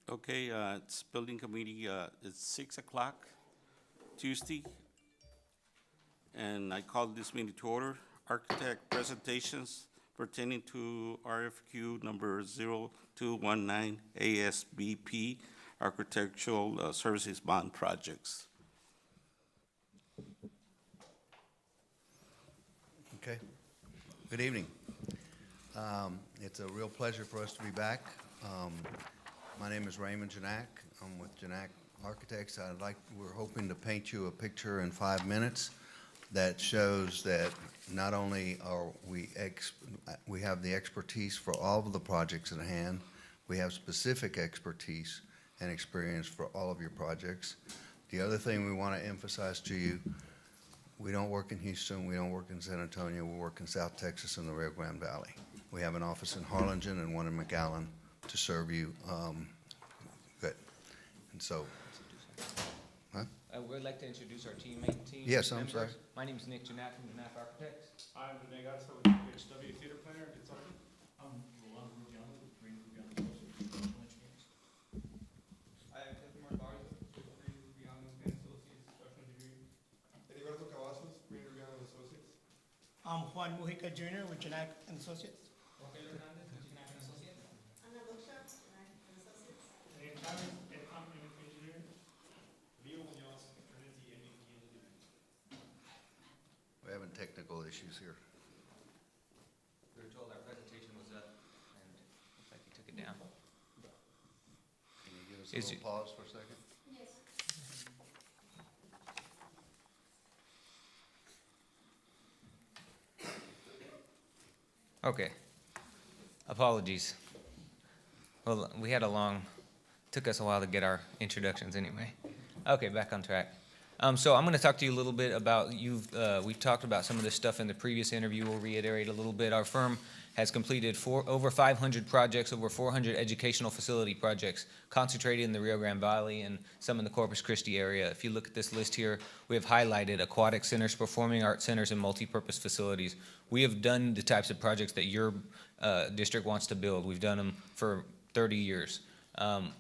Okay, it's building committee, it's 6 o'clock Tuesday, and I call this meeting to order. Architect presentations pertaining to RFQ number 0219 ASBP, Architectural Services Bond Projects. Okay. Good evening. It's a real pleasure for us to be back. My name is Raymond Janak. I'm with Janak Architects. We're hoping to paint you a picture in 5 minutes that shows that not only are we have the expertise for all of the projects at hand, we have specific expertise and experience for all of your projects. The other thing we want to emphasize to you, we don't work in Houston, we don't work in San Antonio, we work in South Texas and the Rio Grande Valley. We have an office in Harlingen and one in McAllen to serve you. Good. And so, We'd like to introduce our team. Yes, I'm members. sorry. My name is Nick Janak from Janak Architects. I'm Vinay Gatsa with HW Theater Planner and Consultant. I'm Roland Rubiano with Green Rubiano Associates, Professional Engineers. I am Testamar Barza with Green Rubiano and Associates, Structural Engineering. Edgardo Cavazos, Green Rubiano Associates. I'm Juan Mujica Jr. with Janak and Associates. Rogelio Hernandez with Janak and Associates. Ana Lucia, Janak and Associates. And Chavez, EdCom Engineering. Leo Munoz, Trinity MEP Engineering. we're having technical issues here. We were told our presentation was up, and looks like you took it down. Can you give us Is a it- little pause for a second? Yes. Okay. Apologies. Well, we had took us a while to get our introductions anyway. Okay, back on track. So I'm going to talk to you a little bit about, we've talked about some of this stuff in the previous interview. We'll reiterate a little bit. Our firm has completed over 500 projects, over 400 educational facility projects concentrated in the Rio Grande Valley and some in the Corpus Christi area. If you look at this list here, we have highlighted aquatic centers, performing arts centers, and multipurpose facilities. We have done the types of projects that your district wants to build. We've done them for 30 years.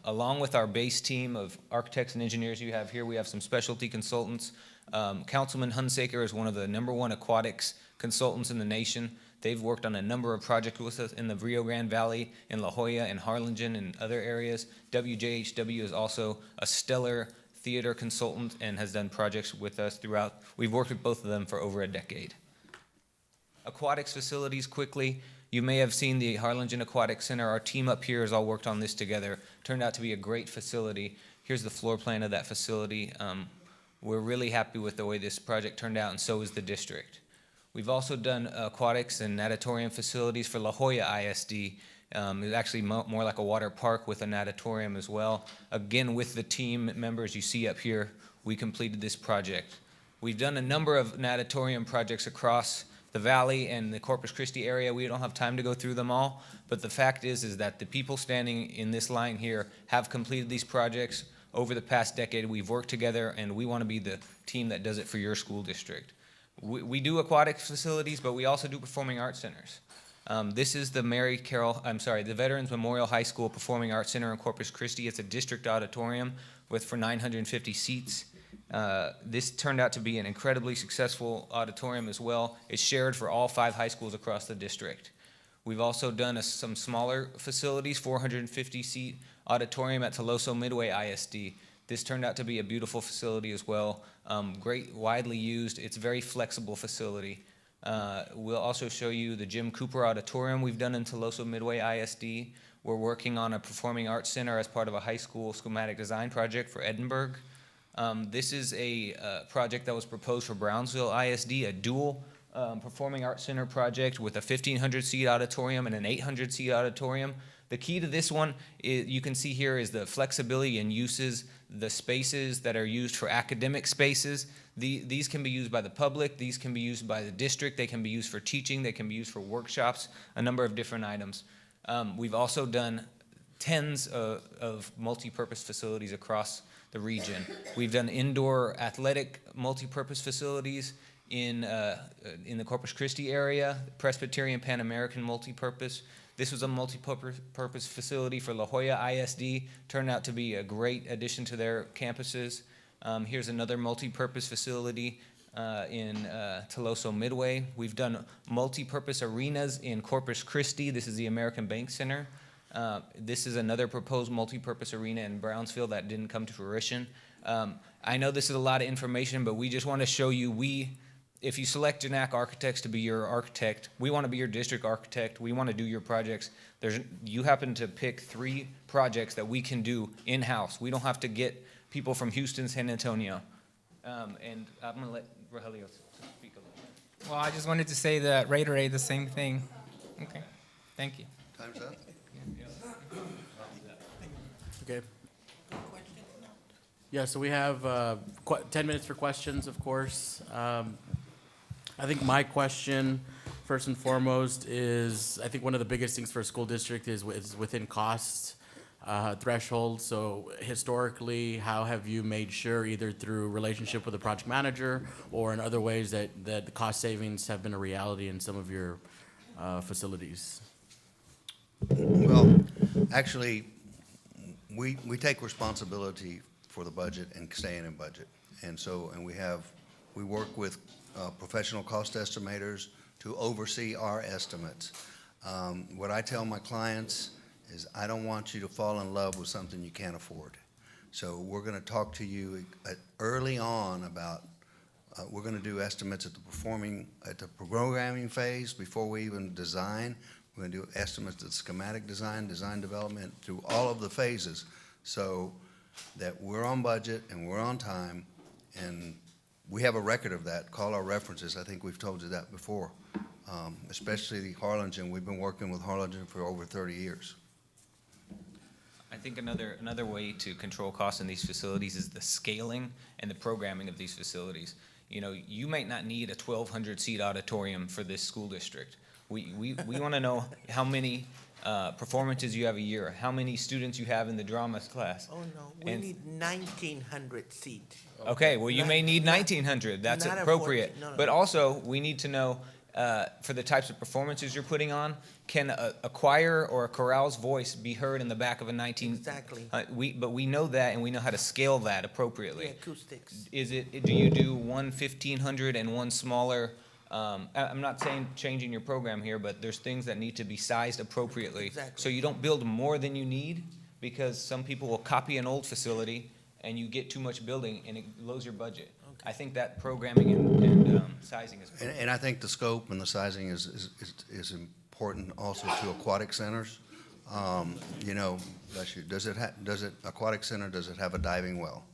Along with our base team of architects and engineers you have here, we have some specialty consultants. Councilman Hunsaker is one of the #1 aquatics consultants in the nation. They've worked on a number of projects with us in the Rio Grande Valley, in La Jolla, and Harlingen, and other areas. WJHW is also a stellar theater consultant and has done projects with us throughout. We've worked with both of them for over a decade. Aquatics facilities, quickly. You may have seen the Harlingen Aquatic Center. Our team up here has all worked on this together. Turned out to be a great facility. Here's the floor plan of that facility. We're really happy with the way this project turned out, and so is the district. We've also done aquatics and natatorium facilities for La Jolla ISD. It's actually more like a water park with a natatorium as well. Again, with the team members you see up here, we completed this project. We've done a number of natatorium projects across the valley and the Corpus Christi area. We don't have time to go through them all, but the fact is that the people standing in this line here have completed these projects over the past decade. We've worked together, and we want to be the team that does it for your school district. We do aquatic facilities, but we also do performing arts centers. This is the the Veterans Memorial High School Performing Arts Center in Corpus Christi. It's a district auditorium for 950 seats. This turned out to be an incredibly successful auditorium as well. It's shared for all 5 high schools across the district. We've also done some smaller facilities, 450-seat auditorium at Toloso Midway ISD. This turned out to be a beautiful facility as well. Great, widely used. It's a very flexible facility. We'll also show you the Jim Cooper Auditorium we've done in Toloso Midway ISD. We're working on a performing arts center as part of a high school schematic design project for Edinburgh. This is a project that was proposed for Brownsville ISD, a dual performing arts center project with a 1,500-seat auditorium and an 800-seat auditorium. The key to this one, you can see here, is the flexibility and uses, the spaces that are used for academic spaces. These can be used by the public, these can be used by the district, they can be used for teaching, they can be used for workshops, a number of different items. We've also done tens of multi-purpose facilities across the region. We've done indoor athletic multi-purpose facilities in the Corpus Christi area, Presbyterian Pan American multi-purpose. This was a multi-purpose facility for La Jolla ISD, turned out to be a great addition to their campuses. Here's another multi-purpose facility in Toloso Midway. We've done multi-purpose arenas in Corpus Christi. This is the American Bank Center. This is another proposed multi-purpose arena in Brownsville that didn't come to fruition. I know this is a lot of information, but we just want to show you if you select Janak Architects to be your architect, we want to be your district architect. We want to do your projects. You happen to pick 3 projects that we can do in-house. We don't have to get people from Houston, San Antonio. And I'm going to let Rogelio speak a little bit. Well, I just wanted to say that, reiterate the same thing. Okay, thank you. Time's up. Okay. Yeah, so we have 10 minutes for questions, of course. I think my question, first and foremost, is I think one of the biggest things for a school district is within cost threshold. So historically, how have you made sure, either through relationship with the project manager or in other ways, that the cost savings have been a reality in some of your facilities? Well, actually, we take responsibility for the budget and staying in budget. And we work with professional cost estimators to oversee our estimates. What I tell my clients is I don't want you to fall in love with something you can't afford. So we're going to talk to you early on about, we're going to do estimates at the programming phase before we even design. We're going to do estimates at schematic design, design development, through all of the phases, so that we're on budget and we're on time, and we have a record of that. Call our references. I think we've told you that before, especially Harlingen. We've been working with Harlingen for over 30 years. I think another way to control costs in these facilities is the scaling and the programming of these facilities. You know, you might not need a 1,200 seat auditorium for this school district. We want to know how many performances you have a year, how many students you have in the drama class. Oh, no, we And- need 1,900 seats. Okay, well, you may need 1,900, that's not a appropriate. 14, no. But also, we need to know, for the types of performances you're putting on, can a choir or a chorale's voice be heard in the back of a 19? Exactly. But we know that, and we know how to scale that The appropriately. acoustics. Do you do one 1,500 and one smaller? I'm not saying changing your program here, but there's things that need to be sized appropriately. Exactly. So you don't build more than you need, because some people will copy an old facility and you get too much building and it blows your budget. I think that programming and sizing is. And I think the scope and the sizing is important also to aquatic centers. You know, aquatic center, does it have a diving well?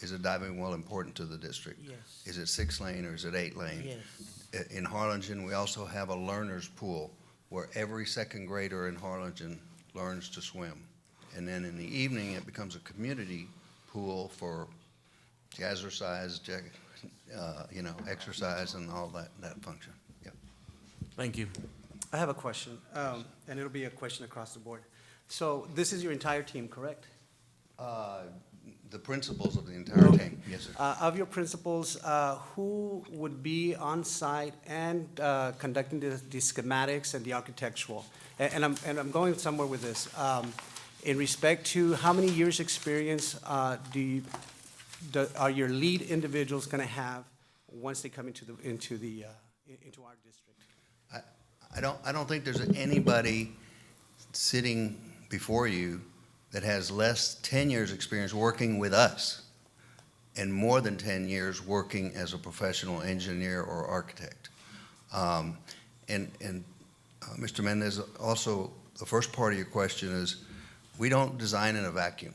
Is a diving well important to the district? Yes. Is it 6 lane or is it 8 lane? Yes. In Harlingen, we also have a learner's pool where every second grader in Harlingen learns to swim. And then in the evening, it becomes a community pool for jazzercise, exercise and all that function. Yeah. Thank you. I have a question, and it'll be a question across the board. So this is your entire team, correct? The principals of the entire team, yes, sir. Of your principals, who would be on site and conducting the schematics and the architectural? And I'm going somewhere with this. In respect to how many years' experience are your lead individuals going to have once they come into our district? I don't think there's anybody sitting before you that has less 10 years experience working with us and more than 10 years working as a professional engineer or architect. Mr. Mendez, also, the first part of your question is, we don't design in a vacuum.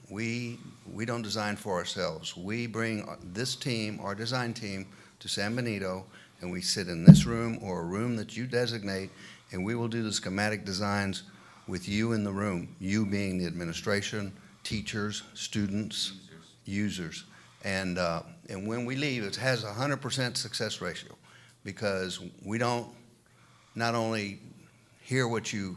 We don't design for ourselves. We bring this team, our design team, to San Benito, and we sit in this room or a room that you designate, and we will do the schematic designs with you in the room, you being the administration, teachers, students, users. And when we leave, it has a 100% success ratio, because we don't not only hear what you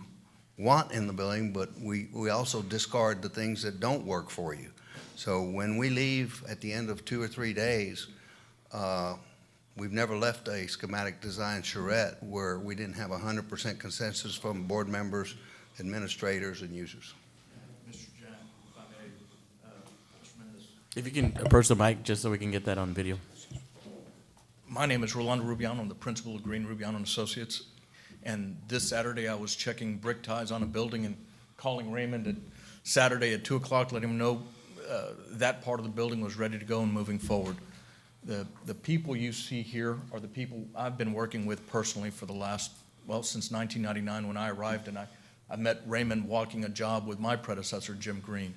want in the building, but we also discard the things that don't work for you. So when we leave at the end of 2 or 3 days, we've never left a schematic design charrette where we didn't have 100% consensus from board members, administrators, and users. Mr. Jack, if I may, tremendous. If you can approach the mic, just so we can get that on video. My name is Rolando Rubiano. I'm the principal of Green Rubiano and Associates. And this Saturday, I was checking brick ties on a building and calling Raymond at Saturday at 2 o'clock, letting him know that part of the building was ready to go and moving forward. The people you see here are the people I've been working with personally for the last, well, since 1999 when I arrived, and I met Raymond walking a job with my predecessor, Jim Green.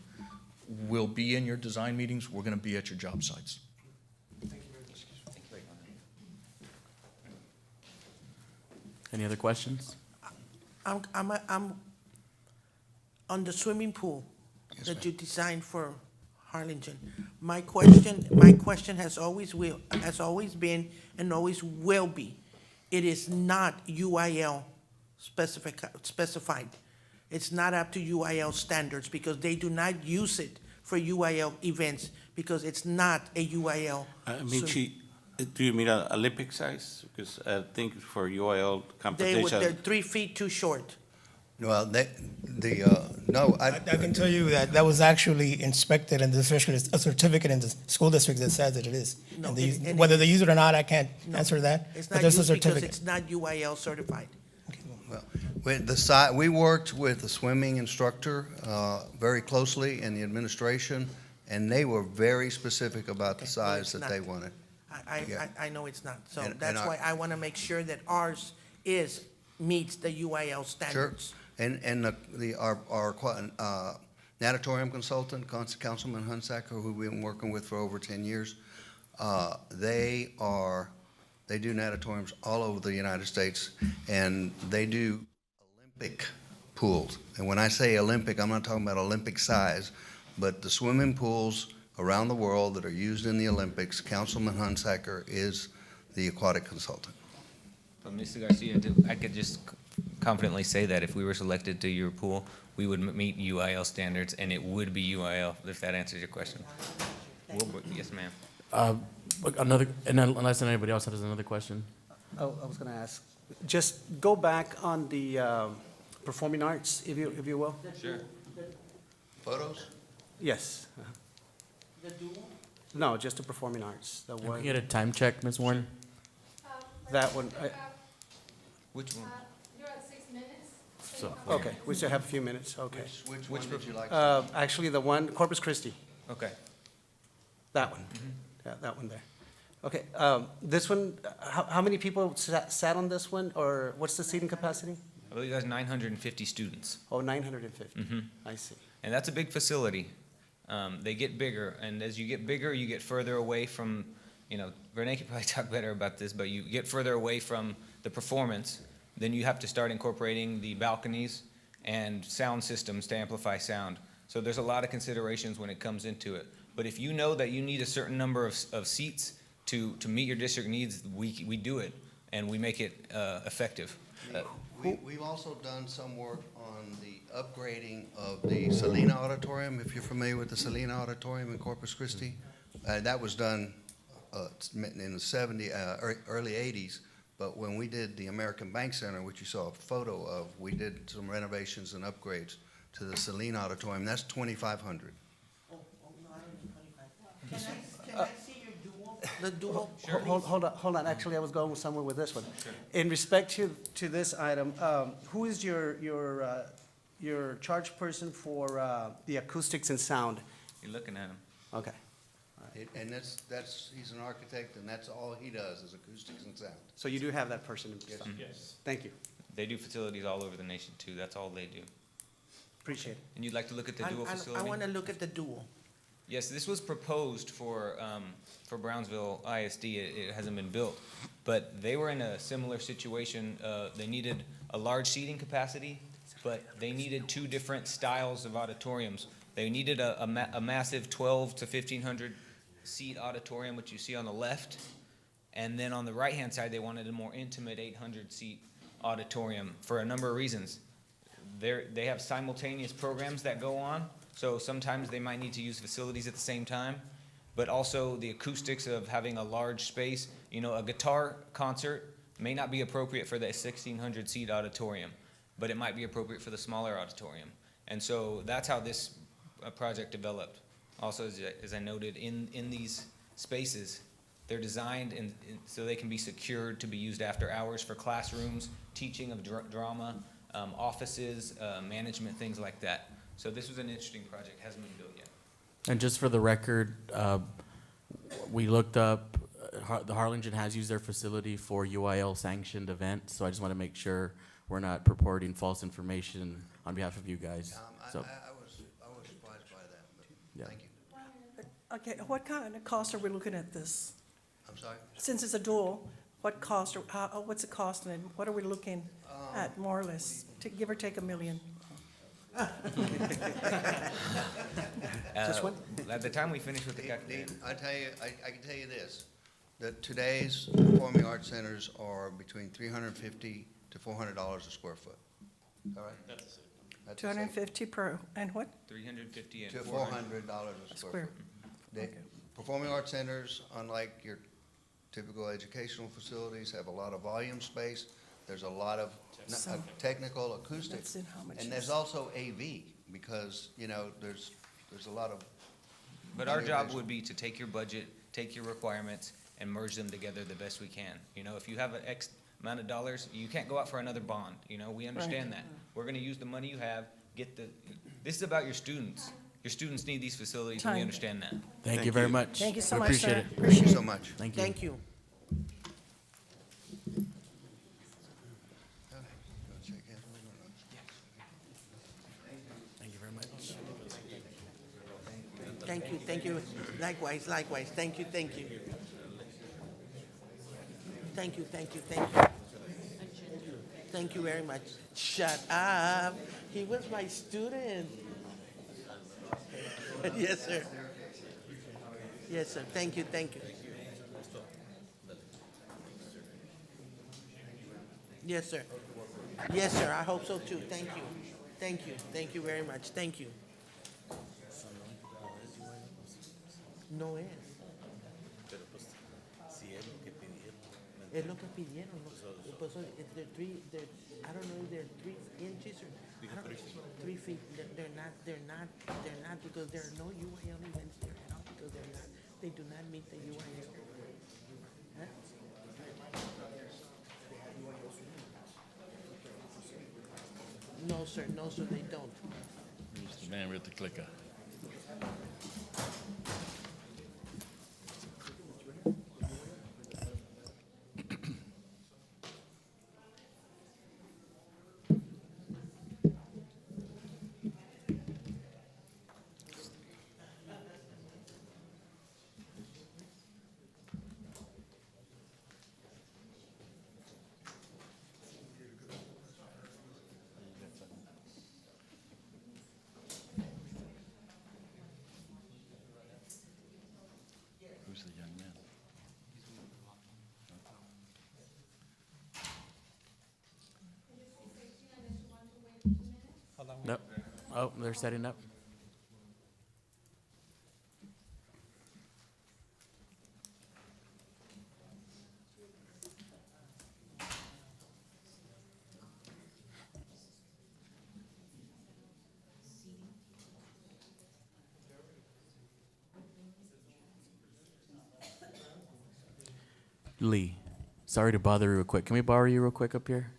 We'll be in your design meetings. We're going to be at your job sites. Any other questions? I'm on the swimming pool that you designed for Harlingen. My question has always been and always will be, it is not UIL specified. It's not up to UIL standards because they do not use it for UIL events because it's not a UIL. Michi, do you mean Olympic size? Because I think for UIL They're competition, 3 feet too short. Well, I can tell you that that was actually inspected, and there's actually a certificate in the school district that says that it is. No, And and whether they use it or not, I can't answer that. It's But not there's a used because certificate. it's not UIL certified. Well, we worked with the swimming instructor very closely and the administration, and they were very specific about the Okay, size it's that not. they wanted. Yeah. I know it's not. So And that's our- why I want to make sure that ours meets the UIL standards. And our natatorium consultant, Councilman Hunsaker, who we've been working with for over 10 years, they do natatoriums all over the United States, and they do Olympic pools. And when I say Olympic, I'm not talking about Olympic size, but the swimming pools around the world that are used in the Olympics, Councilman Hunsaker is the aquatic consultant. But Mr. Garcia, I could just confidently say that if we were selected to your pool, we would meet UIL standards, and it would be UIL, if that answers your question. Yes, ma'am. Unless anybody else has another question. Oh, I was going to ask, just go back on the performing arts, if you will. Sure. Photos? Yes. No, just the performing arts, the Can we one, get a time check, Ms. Warren? that one. Which one? You're at 6 minutes. So, Okay, we still have a few minutes, okay. Which one did you like? Actually, the one, Corpus Christi, Okay. that one. Yeah, that one there. Okay, this one, how many people sat on this one, or what's the seating capacity? I believe that's 950 students. Oh, 950. I see. And that's a big facility. They get bigger, and as you get bigger, you get further away from, Renee could probably talk better about this, but you get further away from the performance, then you have to start incorporating the balconies and sound systems to amplify sound. So there's a lot of considerations when it comes into it. But if you know that you need a certain number of seats to meet your district needs, we do it, and we make it effective. We've also done some work on the upgrading of the Salina Auditorium, if you're familiar with the Salina Auditorium in Corpus Christi. That was done in the early 80s, but when we did the American Bank Center, which you saw a photo of, we did some renovations and upgrades to the Salina Auditorium. That's 2,500. Oh, no, I don't need 25. Can I see your dual, the dual? Hold on, actually, I was going somewhere with this one. In respect to this item, who is your charge person for the acoustics and sound? You're looking at them. Okay, And he's an architect, and that's all he does is acoustics and sound. so you do have that person in Yes. place? Yes. Thank you, They do facilities all over the nation, too. That's all they do. appreciate it. And you'd like to look at the dual I facility? want to look at the dual. Yes, this was proposed for Brownsville ISD. It hasn't been built. But they were in a similar situation. They needed a large seating capacity, but they needed two different styles of auditoriums. They needed a massive 12 to 1,500 seat auditorium, which you see on the left. And then on the right-hand side, they wanted a more intimate 800 seat auditorium for a number of reasons. They have simultaneous programs that go on, so sometimes they might need to use facilities at the same time, but also the acoustics of having a large space You know, a guitar concert may not be appropriate for the 1,600 seat auditorium, but it might be appropriate for the smaller auditorium. And so that's how this project developed. Also, as I noted, in these spaces, they're designed so they can be secured to be used after hours for classrooms, teaching of drama, offices, management, things like that. So this was an interesting project, hasn't been built yet. And just for the record, we looked up, the Harlingen has used their facility for UIL sanctioned events, so I just want to make sure we're not purporting false information on behalf of you guys. I So, was surprised by that, but Yeah. thank you. Okay, what kind of cost are we looking at this? I'm sorry? Since it's a dual, what cost, or what's it costing, and what are we looking at, more or less, to give or take $1 million? Just one? At the time we finish with the calculation. I tell you, I can tell you this, that today's performing arts centers are between $350 to $400 a square foot. All right? That's the same. 250 per, and what? 350 and To $400. $400 a square Square. foot. The performing arts centers, unlike your typical educational facilities, have a lot of volume space. There's a lot of technical acoustic. That's in how much And there's is- also AV, because, you know, there's a lot of. But our job would be to take your budget, take your requirements, and merge them together the best we can. You know, if you have an X amount of dollars, you can't go out for another bond, you know, we understand that. We're gonna use the money you have, this is about your students. Your students need these facilities, and we Time. understand that. thank you very much. Thank you so We much, appreciate sir. it. Thank you so much. Thank you. Thank you. Thank you very much. Thank you, thank you. Likewise, likewise. Thank you, thank you. Thank you, thank you, thank you. Thank you very much. Shut up. He was my student. Yes, sir. Yes, sir. Thank you, thank you. Yes, sir. Yes, sir. I hope so too. Thank you. Thank you. Thank you very much. Thank you. No es. Es lo que pidieron. Pues, they're I don't know if they're 3 inches or, I don't, 3 feet. They're not because there are no UIL events there at all because they do not meet the UIL. Huh? No, sir, they don't. Mr. Man with the clicker. Who's the young man? Nope. Oh, they're setting up. Lee, sorry to bother you real quick. Can we borrow you real quick up here?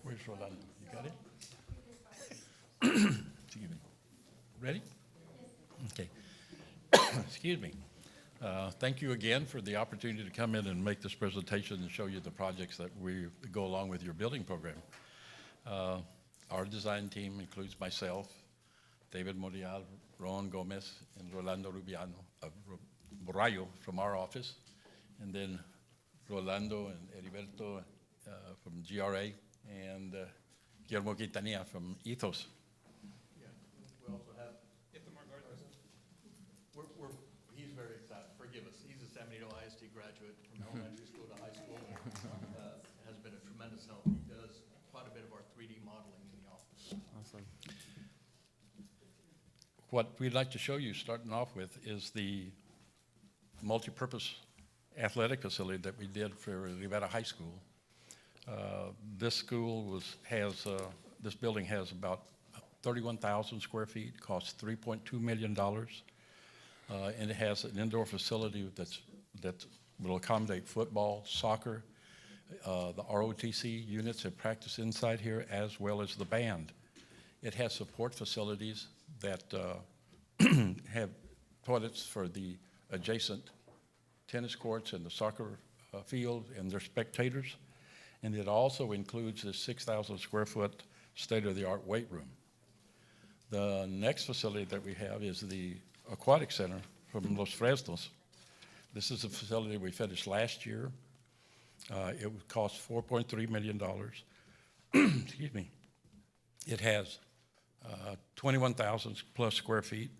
Where's Rolando? You got it? Ready? Okay. Excuse me. Thank you again for the opportunity to come in and make this presentation and show you the projects that we go along with your building program. Our design team includes myself, David Morial, Ron Gomez, and Rolando Borrayo from our office, and then Rolando and Heriberto from GRA, and Guillermo Quintanilla from Ethos. We also have, he's very excited, forgive us, he's a San Benito ISD graduate from elementary school to high school, has been a tremendous help. He does quite a bit of our 3D modeling in the office. Awesome. What we'd like to show you, starting off with, is the multi-purpose athletic facility that we did for Rivera High School. This school this building has about 31,000 square feet, costs $3.2 million, and it has an indoor facility that will accommodate football, soccer. The ROTC units have practice inside here, as well as the band. It has support facilities that have toilets for the adjacent tennis courts and the soccer field and their spectators. And it also includes a 6,000 square foot state-of-the-art weight room. The next facility that we have is the Aquatic Center from Los Fresnos. This is a facility we finished last year. It would cost $4.3 million. Excuse me. It has 21,000 plus square feet.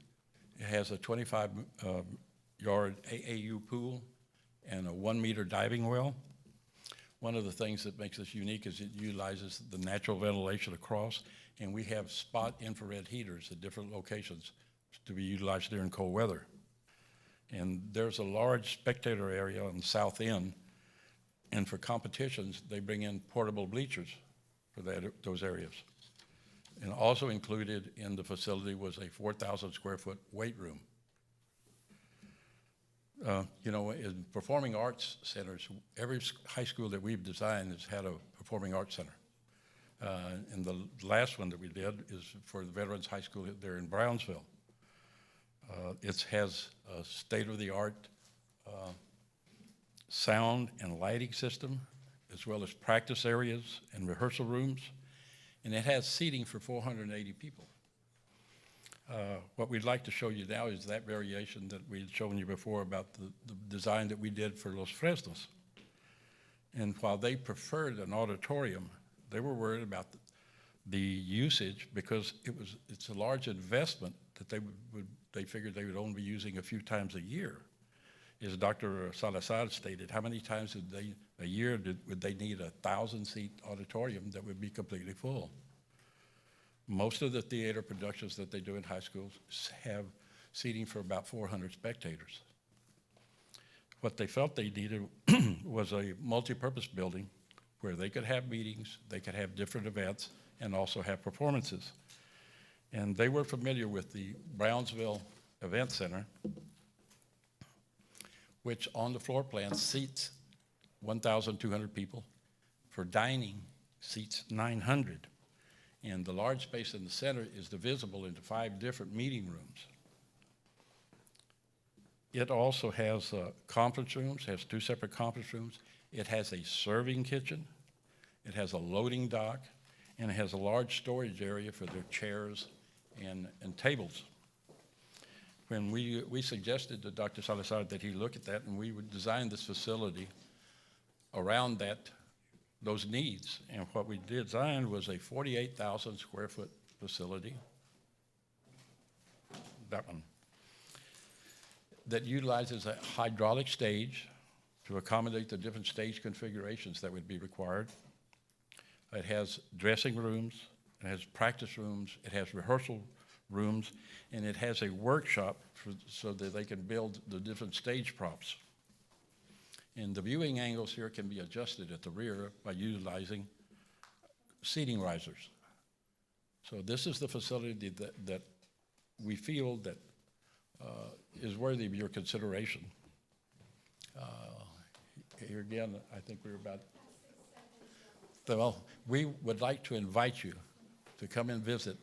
It has a 25-yard AAU pool and a 1-meter diving well. One of the things that makes this unique is it utilizes the natural ventilation across, and we have spot infrared heaters at different locations to be utilized during cold weather. And there's a large spectator area on the south end, and for competitions, they bring in portable bleachers for those areas. And also included in the facility was a 4,000 square foot weight room. You know, in performing arts centers, every high school that we've designed has had a performing arts center. And the last one that we did is for the Veterans High School there in Brownsville. It has a state-of-the-art sound and lighting system, as well as practice areas and rehearsal rooms, and it has seating for 480 people. What we'd like to show you now is that variation that we had shown you before about the design that we did for Los Fresnos. And while they preferred an auditorium, they were worried about the usage because it's a large investment that they figured they would only be using a few times a year. As Dr. Salazar stated, how many times a year would they need a 1,000-seat auditorium that would be completely full? Most of the theater productions that they do in high schools have seating for about 400 spectators. What they felt they needed was a multi-purpose building where they could have meetings, they could have different events, and also have performances. And they were familiar with the Brownsville Event Center, which on the floor plan seats 1,200 people. For dining, seats 900. And the large space in the center is divisible into 5 different meeting rooms. It also has conference rooms, has 2 separate conference rooms. It has a serving kitchen. It has a loading dock, and it has a large storage area for their chairs and tables. When we suggested to Dr. Salazar that he look at that, and we would design this facility around those needs. And what we designed was a 48,000 square foot facility, that one, that utilizes a hydraulic stage to accommodate the different stage configurations that would be required. It has dressing rooms, it has practice rooms, it has rehearsal rooms, and it has a workshop so that they can build the different stage props. And the viewing angles here can be adjusted at the rear by utilizing seating risers. So this is the facility that we feel that is worthy of your consideration. Here again, I think we're about, well, we would like to invite you to come and visit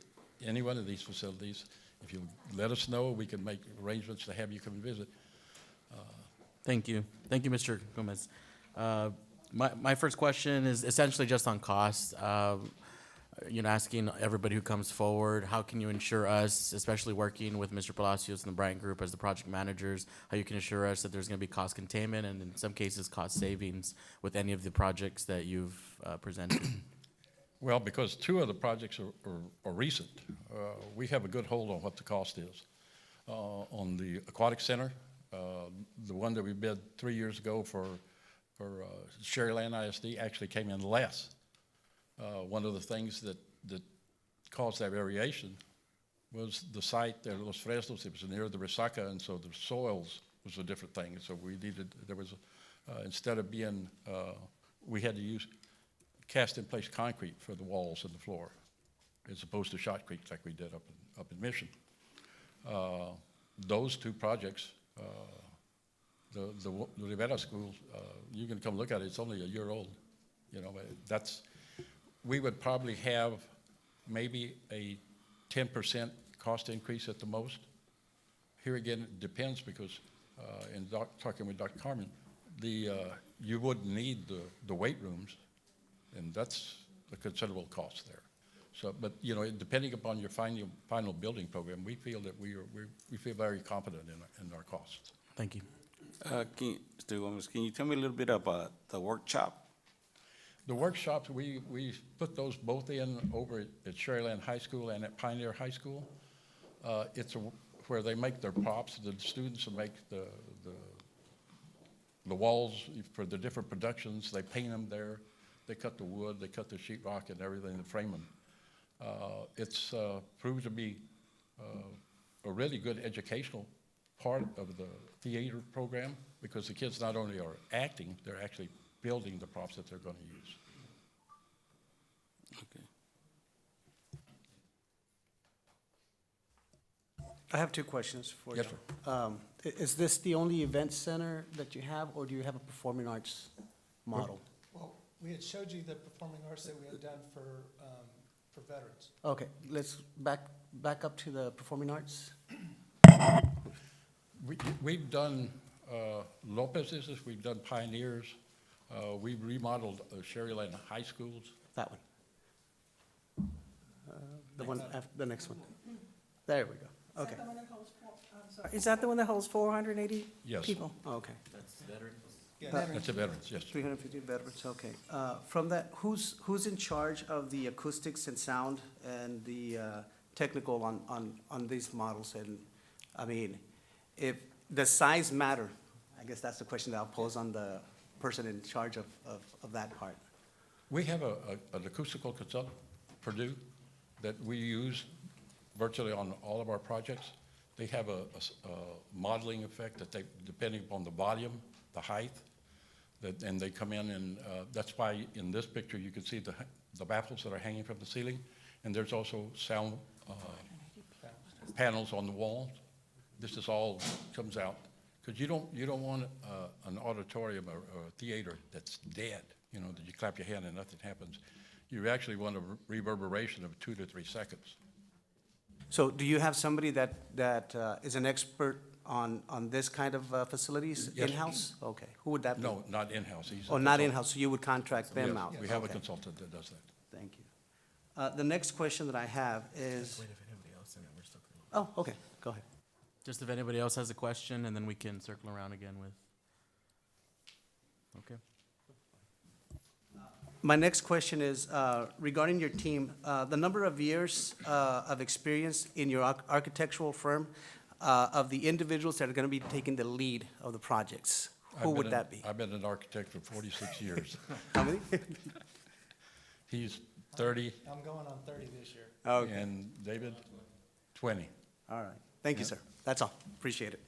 any one of these facilities If you let us know, we can make arrangements to have you come and visit. Thank you. Thank you, Mr. Gomez. My first question is essentially just on cost. Asking everybody who comes forward, how can you ensure us, especially working with Mr. Palacios and the Bryant Group as the project managers, how you can assure us that there's going to be cost containment and in some cases cost savings with any of the projects that you've presented? Well, because two of the projects are recent, we have a good hold on what the cost is. On the Aquatic Center, the one that we bid 3 years ago for Sherryland ISD actually came in less. One of the things that caused that variation was the site there, Los Fresnos. It was near the Resaca, and so the soils was a different thing. So we needed, instead of being, we had to use cast-in-place concrete for the walls and the floor, as opposed to shotcrete like we did up in Mission. Those two projects, the Rivera School, you can come look at it. It's only a year old. We would probably have maybe a 10% cost increase at the most. Here again, it depends because, talking with Dr. Carmen, you wouldn't need the weight rooms, and that's a considerable cost there. So, but depending upon your final building program, we feel that we feel very confident in our costs. Thank you. Mr. Gomez, can you tell me a little bit about the workshop? The workshops, we put those both in over at Sherryland High School and at Pioneer High School. It's where they make their props. The students will make the walls for the different productions. They paint them there. They cut the wood. They cut the sheetrock and everything to frame them. It's proved to be a really good educational part of the theater program because the kids not only are acting, they're actually building the props that they're going to use. Okay. I have two questions for you. Yes, sir. Is this the only event center that you have, or do you have a performing arts model? Well, we had showed you the performing arts that we had done for veterans. Okay, let's back up to the performing arts. We've done Lopez's, we've done Pioneers, we've remodeled Sherryland High Schools. That one. The one after, the next one. There we go. Okay. Is that the one that holds 480 Yes. people? Okay. That's a veterans, yes. 350 veterans, okay. From that, who's in charge of the acoustics and sound and the technical on these models? And, I mean, if the size matter, I guess that's the question that I'll pose on the person in charge of that part. We have an acoustical consultant, Purdue, that we use virtually on all of our projects. They have a modeling effect that depending upon the volume, the height, and they come in and that's why in this picture you can see the baffles that are hanging from the ceiling, and there's also sound panels on the walls. This is all comes out because you don't want an auditorium or a theater that's dead. That you clap your hand and nothing happens. You actually want a reverberation of 2 to 3 seconds. So do you have somebody that is an expert on this kind of facilities Yes. in-house? Okay, who would that be? No, not in-house. He's a Oh, not consultant. in-house, so you would contract them Yes, out? we have a Okay. consultant that does that. Thank you. The next question that I have is, oh, okay, go ahead. Just if anybody else has a question, and then we can circle around again with. Okay. My next question is regarding your team, the number of years of experience in your architectural firm of the individuals that are going to be taking the lead of the projects. Who would that be? I've been an architect for 46 years. How many? He's 30, I'm going on 30 this year. Okay, and David, 20. all right. Thank you, sir. That's all. Appreciate it.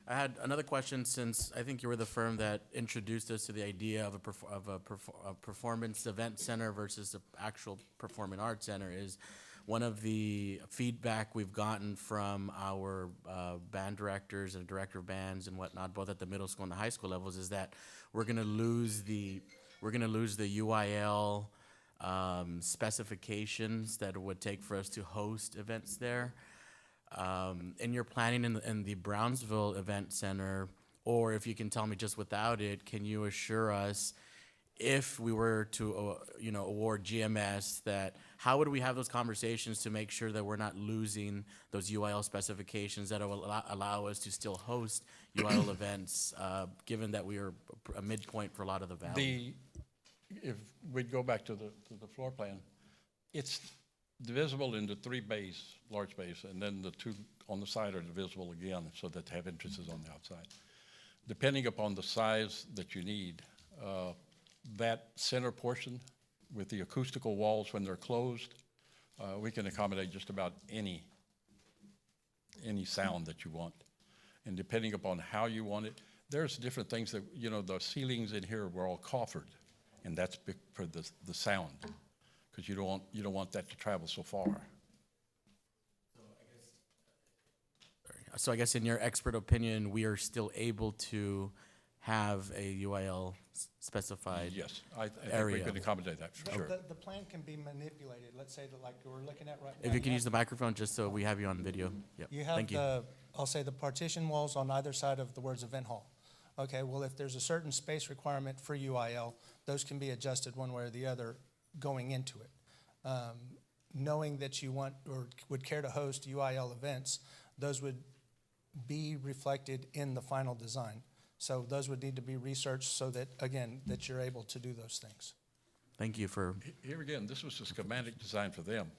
I had another question since I think you were the firm that introduced us to the idea of a performance event center versus an actual performing arts center. Is one of the feedback we've gotten from our band directors and director of bands and whatnot, both at the middle school and the high school levels, is that we're gonna lose the UIL specifications that it would take for us to host events there. in your planning in the Brownsville Event Center, or if you can tell me just without it, can you assure us if we were to, award GMS, that how would we have those conversations to make sure that we're not losing those UIL specifications that will allow us to still host UIL events, given that we are a midpoint for a lot of the valley? If we go back to the floor plan, it's divisible into 3 bays, large bays, and then the 2 on the side are divisible again, so that they have entrances on the outside. Depending upon the size that you need, that center portion with the acoustical walls when they're closed, we can accommodate just about any sound that you want. And depending upon how you want it, there's different things that, the ceilings in here were all coffered, and that's for the sound, because you don't want that to travel so far. So I guess in your expert opinion, we are still able to have a UIL specified Yes, I think we area. could accommodate that, for sure. The plan can be manipulated, let's say that like we're looking at right now. If you can use the microphone, just so we have you on video. Yep. You have Thank you. I'll say the partition walls on either side of the words event hall. Okay, well, if there's a certain space requirement for UIL, those can be adjusted one way or the other going into it. Knowing that you want or would care to host UIL events, those would be reflected in the final design. So those would need to be researched so that, again, that you're able to do those things. Thank you for, Here again, this was a schematic design for them.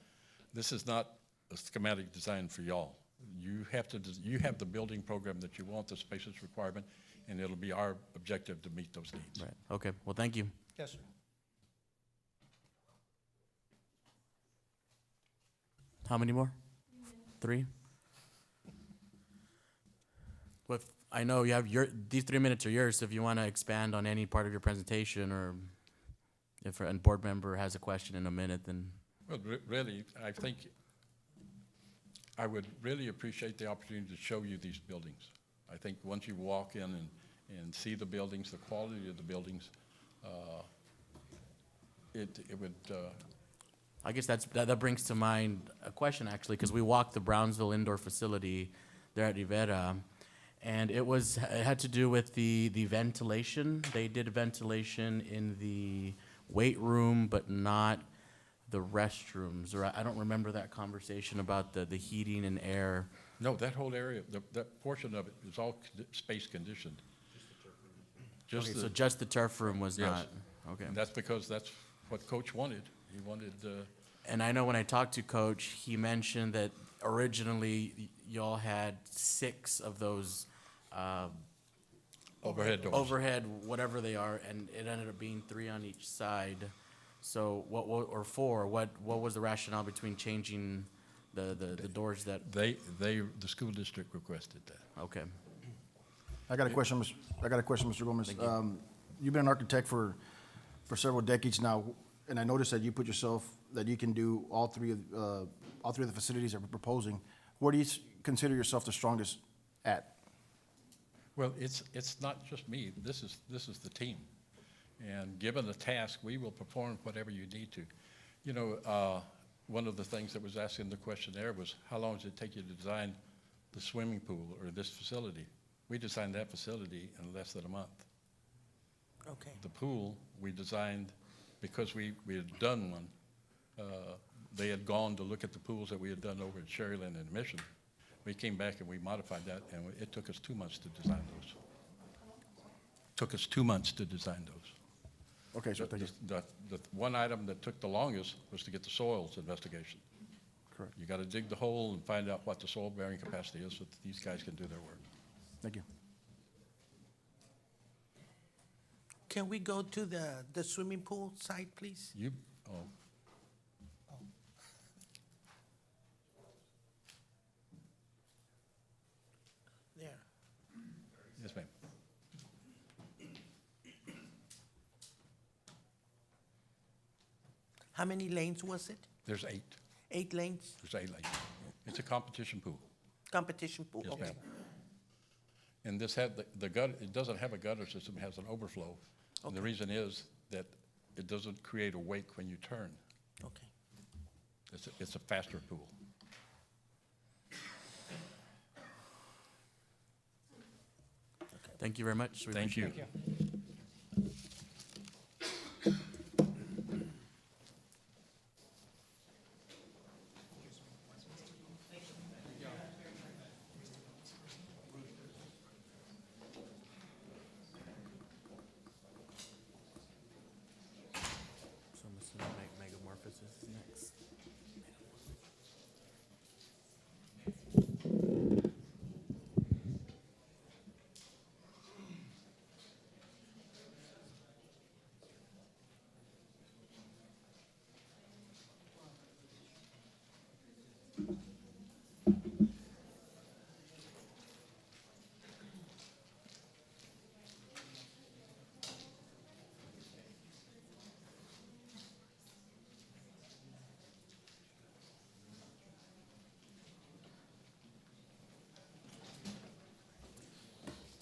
This is not a schematic design for y'all. You have the building program that you want, the spaces requirement, and it'll be our objective to meet those needs. right, okay, well, thank you. Yes, sir. How many more? 3? Well, I know you have these 3 minutes are yours, so if you want to expand on any part of your presentation, or if a board member has a question in a minute, then. Well, really, I think I would really appreciate the opportunity to show you these buildings. I think once you walk in and see the buildings, the quality of the buildings, it would, I guess that brings to mind a question, actually, because we walked the Brownsville indoor facility there at Rivera, and it had to do with the ventilation. They did ventilation in the weight room, but not the restrooms, or I don't remember that conversation about the heating and air. no, that whole area, that portion of it is all space conditioned. Okay, so just the turf room was Yes. not, okay. And that's because that's what Coach wanted. He wanted, And I know when I talked to Coach, he mentioned that originally y'all had 6 of those overhead doors. overhead, whatever they are, and it ended up being 3 on each side. So or 4, what was the rationale between changing the doors that, The school district requested that. okay. I got a question, Mr. Gomez. Thank you. You've been an architect for several decades now, and I noticed that you put yourself, that you can do all three of the facilities that we're proposing. Where do you consider yourself the strongest at? Well, it's not just me. This is the team. And given the task, we will perform whatever you need to. One of the things that was asked in the questionnaire was, how long does it take you to design the swimming pool or this facility? We designed that facility in less than a month. Okay. The pool, we designed, because we had done one, they had gone to look at the pools that we had done over at Sherryland and Mission. We came back and we modified that, and it took us 2 months to design those. Took us 2 months to design those. Okay, sir, thank you. The one item that took the longest was to get the soils investigation. Correct. You gotta dig the hole and find out what the soil bearing capacity is so that these guys can do their work. Thank you. Can we go to the swimming pool side, please? Oh, There. yes, ma'am. How many lanes was it? There's 8. 8 lanes? There's 8 lanes. It's a competition pool. Competition pool, Yes, okay. ma'am. And this had the gutter, it doesn't have a gutter system, it has an overflow. And the reason is that it doesn't create a wake when you turn. Okay. It's a faster pool. Thank you very much. We Thank you. appreciate it. Thank you. So I'm assuming Megamorphosis is next.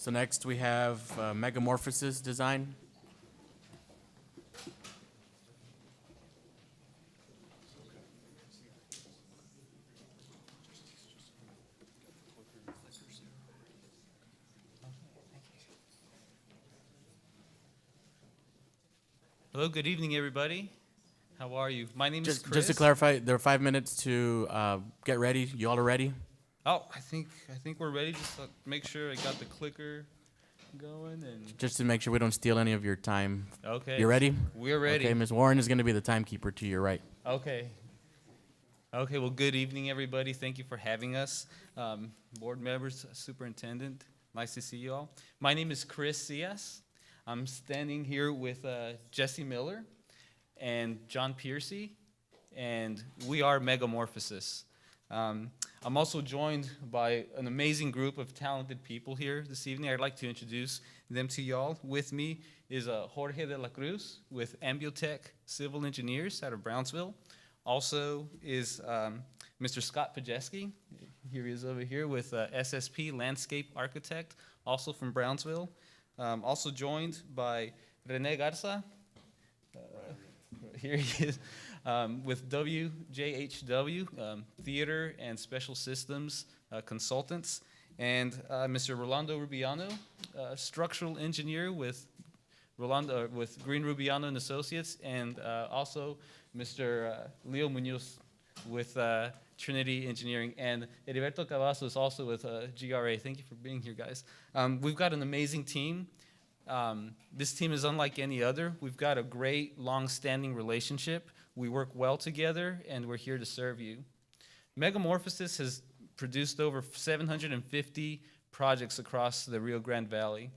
So next we have Megamorphosis design. Hello, good evening, everybody. How are you? My name is Chris. Just to clarify, there are 5 minutes to get ready. You all are ready? Oh, I think we're ready. Just make sure I got the clicker going and. Just to make sure we don't steal any of your time. Okay. You ready? We're ready. Okay, Ms. Warren is going to be the timekeeper to your right. Okay. Okay. Well, good evening, everybody. Thank you for having us, board members, superintendent. Nice to see you all. My name is Chris Cias. I'm standing here with Jesse Miller and John Piercy, and we are Megamorphosis. I'm also joined by an amazing group of talented people here this evening. I'd like to introduce them to y'all. With me is Jorge de la Cruz with Ambiotech Civil Engineers out of Brownsville. Also is Mr. Scott Pajeski. Here he is over here with SSP Landscape Architect, also from Brownsville. Also joined by Rene Garza. Here he is. With WJHW, Theater and Special Systems Consultants, and Mr. Rolando Rubiano, Structural Engineer with Green Rubiano and Associates, and also Mr. Leo Munoz with Trinity Engineering, and Heriberto Cavazos also with GRA. Thank you for being here, guys. We've got an amazing team. This team is unlike any other. We've got a great, long-standing relationship. We work well together, and we're here to serve you. Megamorphosis has produced over 750 projects across the Rio Grande Valley.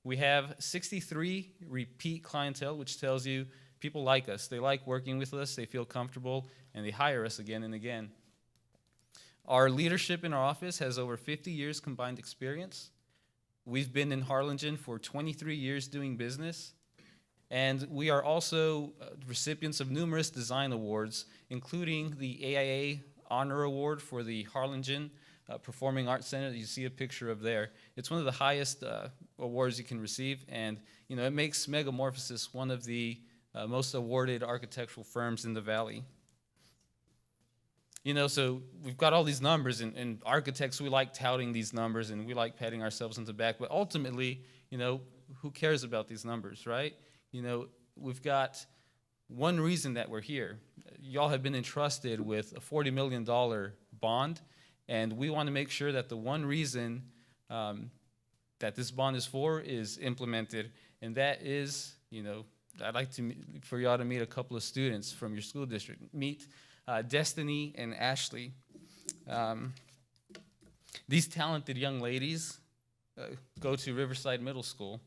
We have 63 repeat clientele, which tells you people like us. They like working with us, they feel comfortable, and they hire us again and again. Our leadership in our office has over 50 years combined experience. We've been in Harlingen for 23 years doing business. And we are also recipients of numerous design awards, including the AIA Honor Award for the Harlingen Performing Arts Center that you see a picture of there. It's one of the highest awards you can receive, and it makes Megamorphosis one of the most awarded architectural firms in the valley. So we've got all these numbers, and architects, we like touting these numbers, and we like patting ourselves on the back, but ultimately, who cares about these numbers, right? We've got one reason that we're here. Y'all have been entrusted with a $40 million bond, and we want to make sure that the one reason that this bond is for is implemented, and that is, I'd like for y'all to meet a couple of students from your school district. Meet Destiny and Ashley. These talented young ladies go to Riverside Middle School.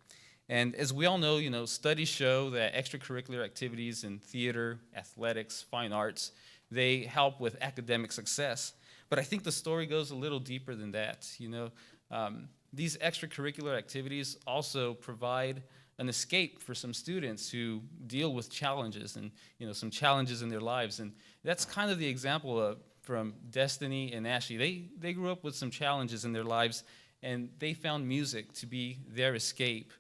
And as we all know, studies show that extracurricular activities in theater, athletics, fine arts, they help with academic success. But I think the story goes a little deeper than that. These extracurricular activities also provide an escape for some students who deal with challenges and some challenges in their lives. And that's kind of the example from Destiny and Ashley. They grew up with some challenges in their lives, and they found music to be their escape.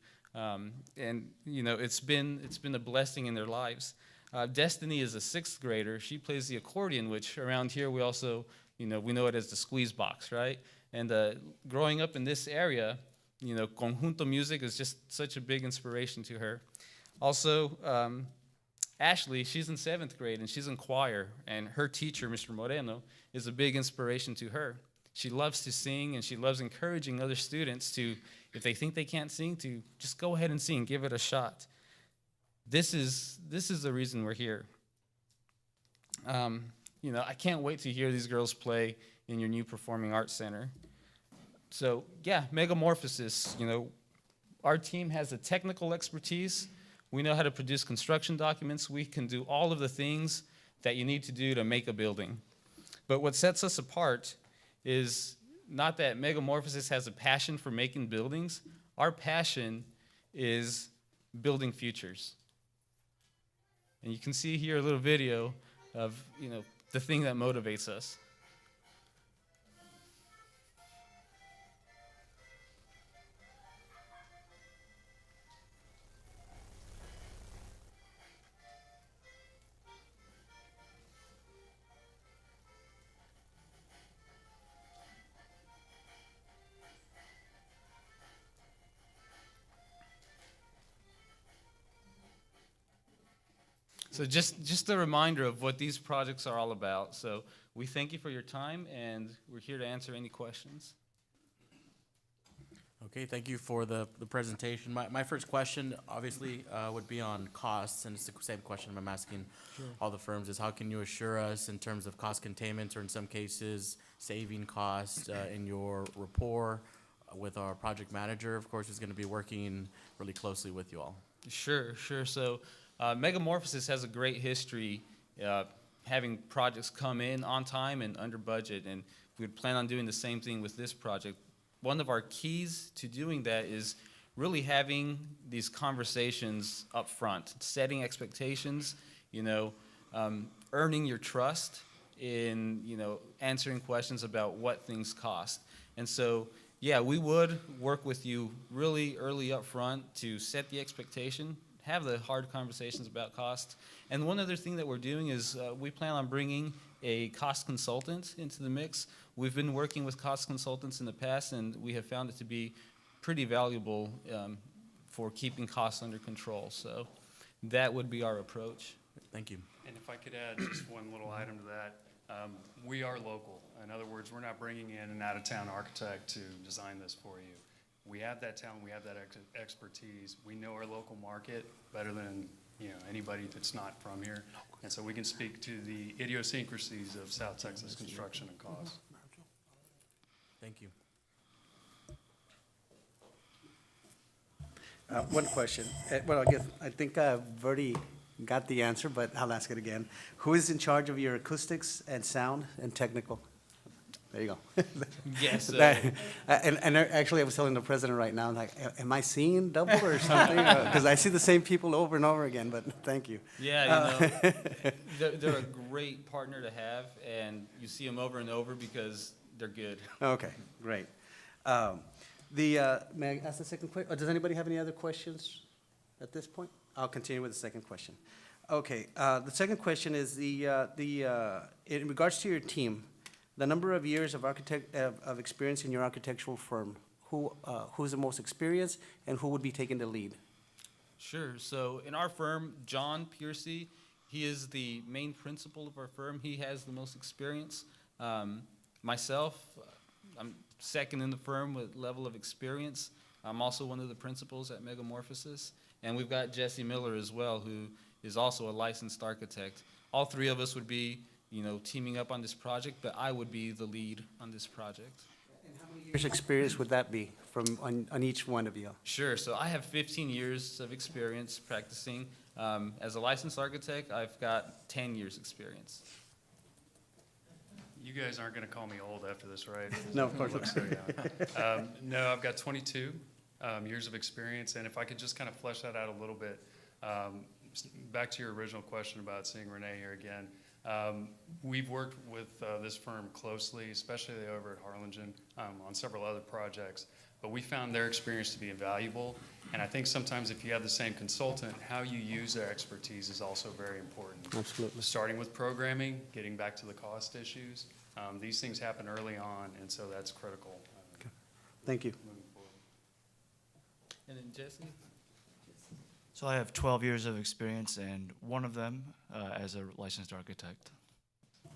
It's been a blessing in their lives. Destiny is a 6th grader. She plays the accordion, which around here we also, we know it as the squeeze box, right? And growing up in this area, You know, conjunto music is just such a big inspiration to her. Also, Ashley, she's in 7th grade and she's in choir, and her teacher, Mr. Moreno, is a big inspiration to her. She loves to sing, and she loves encouraging other students to, if they think they can't sing, to just go ahead and sing, give it a shot. This is the reason we're here. You know, I can't wait to hear these girls play in your new Performing Arts Center. So yeah, Megamorphosis, you know, our team has the technical expertise. We know how to produce construction documents. We can do all of the things that you need to do to make a building. But what sets us apart is not that Megamorphosis has a passion for making buildings. Our passion is building futures. And you can see here a little video of, you know, the thing that motivates us. So just a reminder of what these projects are all about. So we thank you for your time, and we're here to answer any questions. Okay, thank you for the presentation. My first question, obviously, would be on costs, and it's the same question I'm asking all the firms, is how can you assure us in terms of cost containment, or in some cases, saving costs in your rapport with our project manager, of course, who's going to be working really closely with you all? Sure. So Megamorphosis has a great history having projects come in on time and under budget, and we would plan on doing the same thing with this project. One of our keys to doing that is really having these conversations up front, setting expectations, you know, earning your trust in, you know, answering questions about what things cost. And so, yeah, we would work with you really early up front to set the expectation, have the hard conversations about cost. And one other thing that we're doing is we plan on bringing a cost consultant into the mix. We've been working with cost consultants in the past, and we have found it to be pretty valuable for keeping costs under control. So that would be our approach. Thank you. And if I could add just one little item to that, we are local. In other words, we're not bringing in an out-of-town architect to design this for you. We have that talent, we have that expertise. We know our local market better than, you know, anybody that's not from here. And so we can speak to the idiosyncrasies of South Texas construction and cost. Thank you. One question. Well, I think I've already got the answer, but I'll ask it again. Who is in charge of your acoustics and sound and technical? There you go. Yes. And actually, I was telling the president right now, like, am I seeing double or something? Because I see the same people over and over again, but thank you. Yeah, you know, they're a great partner to have, and you see them over and over because they're good. Okay, great. May I ask the second question? Does anybody have any other questions at this point? I'll continue with the second question. Okay, the second question is in regards to your team, the number of years of experience in your architectural firm, who's the most experienced and who would be taking the lead? Sure. So in our firm, John Piercy, he is the main principal of our firm. He has the most experience. Myself, I'm second in the firm with level of experience. I'm also one of the principals at Megamorphosis. And we've got Jesse Miller as well, who is also a licensed architect. All three of us would be, you know, teaming up on this project, but I would be the lead on this project. And how many years' experience would that be on each one of you? Sure. So I have 15 years of experience practicing. As a licensed architect, I've got 10 years' experience. You guys aren't going to call me old after this, right? No, of course I look so young. No, I've got 22 years of experience, and if I could just kind of flesh that out a little bit, back to your original question about seeing Renee here again. We've worked with this firm closely, especially over at Harlingen, on several other projects, but we found their experience to be invaluable. And I think sometimes if you have the same consultant, how you use their expertise is also very important. Absolutely. Starting with programming, getting back to the cost issues. These things happen early on, and so that's critical. Thank you. Moving forward. And then Jesse? So I have 12 years of experience, and one of them as a licensed architect.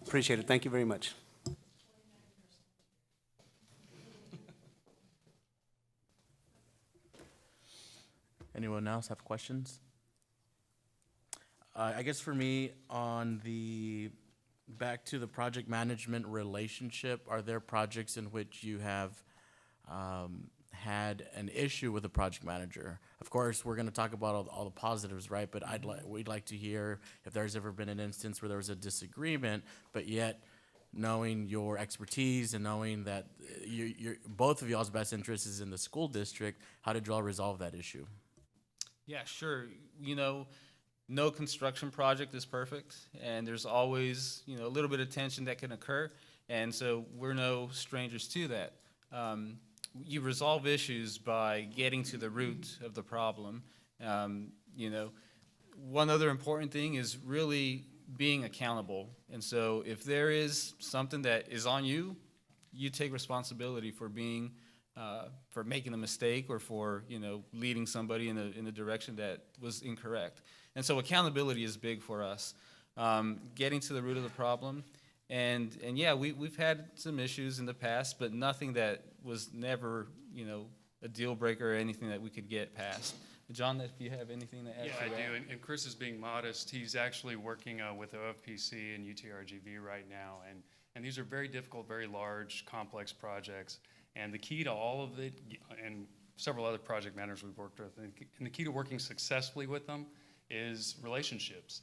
Appreciate it. Thank you very much. Anyone else have questions? I guess for me, back to the project management relationship, are there projects in which you have had an issue with a project manager? Of course, we're gonna talk about all the positives, right? But we'd like to hear if there's ever been an instance where there was a disagreement, but yet knowing your expertise and knowing that both of y'all's best interest is in the school district, how did y'all resolve that issue? Yeah, sure. You know, no construction project is perfect, and there's always, you know, a little bit of tension that can occur, and so we're no strangers to that. You resolve issues by getting to the root of the problem. You know, one other important thing is really being accountable, and so if there is something that is on you, you take responsibility for being for making a mistake or for, you know, leading somebody in a direction that was incorrect. And so accountability is big for us. Getting to the root of the problem. And yeah, we've had some issues in the past, but nothing that was never, you know, a deal breaker or anything that we could get past. John, if you have anything to add Yeah, to I that. do, and Chris is being modest. He's actually working with OFPC and UTRGV right now, and these are very difficult, very large, complex projects. And the key to all of it, and several other project managers we've worked with, and the key to working successfully with them is relationships.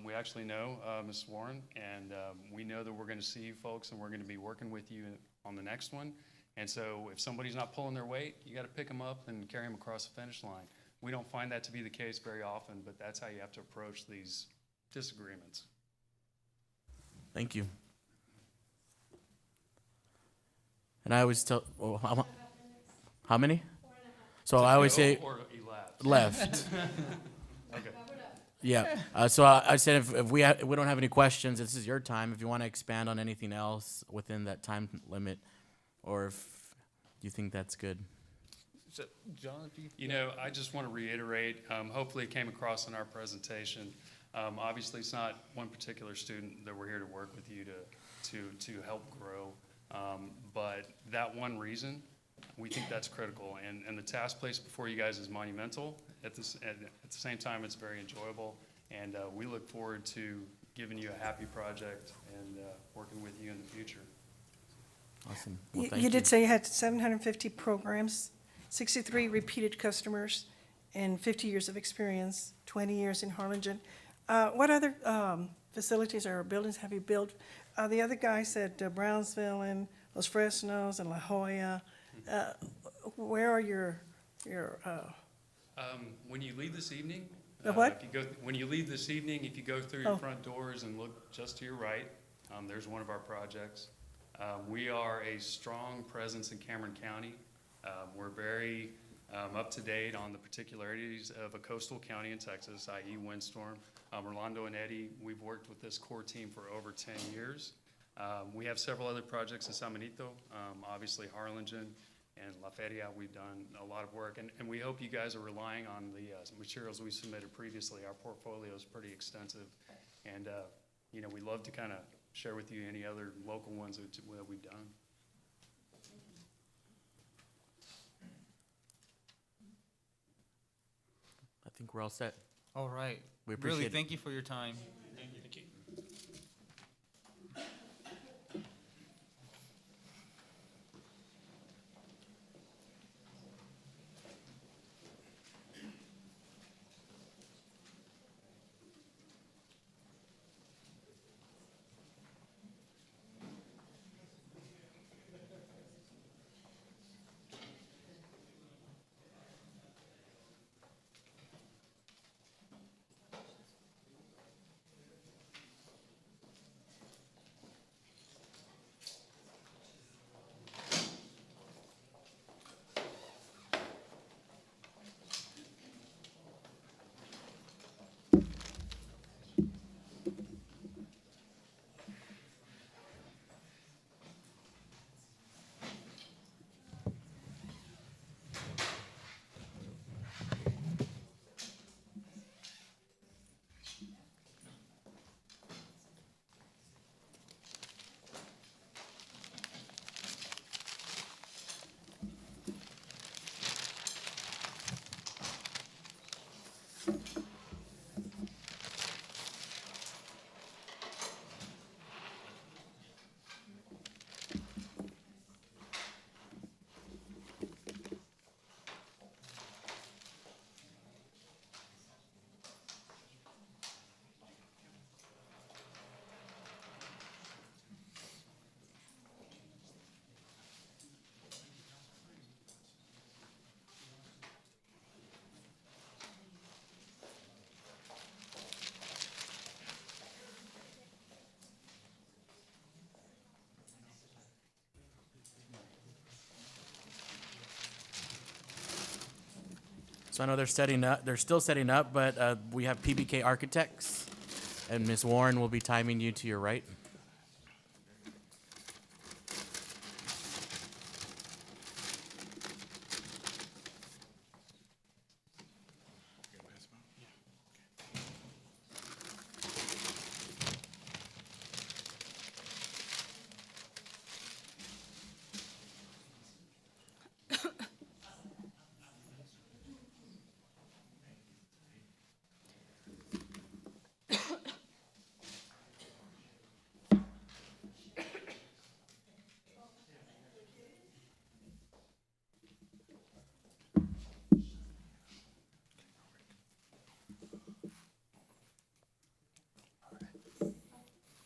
We actually know Ms. Warren, and we know that we're going to see you folks, and we're going to be working with you on the next one. And so if somebody's not pulling their weight, you got to pick them up and carry them across the finish line. We don't find that to be the case very often, but that's how you have to approach these disagreements. Thank you. And I always tell, well, how many? So I always say Or elapsed. left. Okay. Yeah. So I said if we don't have any questions, this is your time. If you want to expand on anything else within that time limit, or if you think that's good. So, John, if you. You know, I just want to reiterate, hopefully it came across in our presentation. Obviously, it's not one particular student that we're here to work with you to help grow. But that one reason, we think that's critical. And the task placed before you guys is monumental. At the same time, it's very enjoyable. And we look forward to giving you a happy project and working with you in the future. Awesome. Well, thank You did say you had 750 programs, 63 repeated customers, and 50 years of experience, 20 years in Harlingen. What other facilities or buildings have you built? The other guy said Brownsville and Los Fresnos and La Jolla. Where are your When you leave this evening, The what? when you leave this evening, if you go through your front doors and look just to your right, there's one of our projects. We are a strong presence in Cameron County. We're very up to date on the particularities of a coastal county in Texas, i.e. windstorm. Rolando and Eddie, we've worked with this core team for over 10 years. We have several other projects in San Benito, obviously Harlingen and La Feria. We've done a lot of work, and we hope you guys are relying on the materials we submitted previously. Our portfolio is pretty extensive, and you know, we'd love to kind of share with you any other local ones that we've done. I think we're all set. All right. We appreciate Really, it. thank you for your time. Thank you. So I know they're still setting up, but we have PBK Architects, and Ms. Warren will be timing you to your right.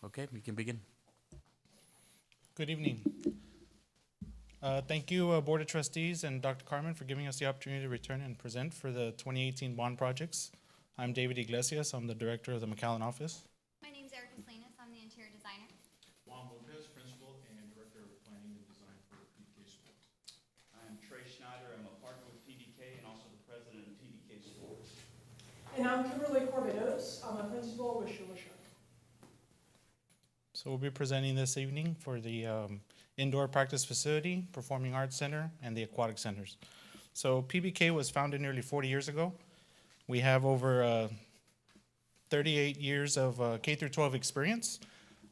Okay, we can begin. Good evening. Thank you, Board of Trustees and Dr. Carmen, for giving us the opportunity to return and present for the 2018 bond projects. I'm David Iglesias. I'm the director of the McAllen office. My name's Erica Salinas. I'm the interior designer. Juan Lopez, principal and director of planning and design for PDK Sports. I'm Trey Schneider. I'm a partner with PDK and also the president of PDK Sports. And I'm Kimberly Corbedos. I'm a principal with Schuler Shook. So we'll be presenting this evening for the indoor practice facility, performing arts center, and the aquatic centers. So PBK was founded nearly 40 years ago. We have over 38 years of K through 12 experience.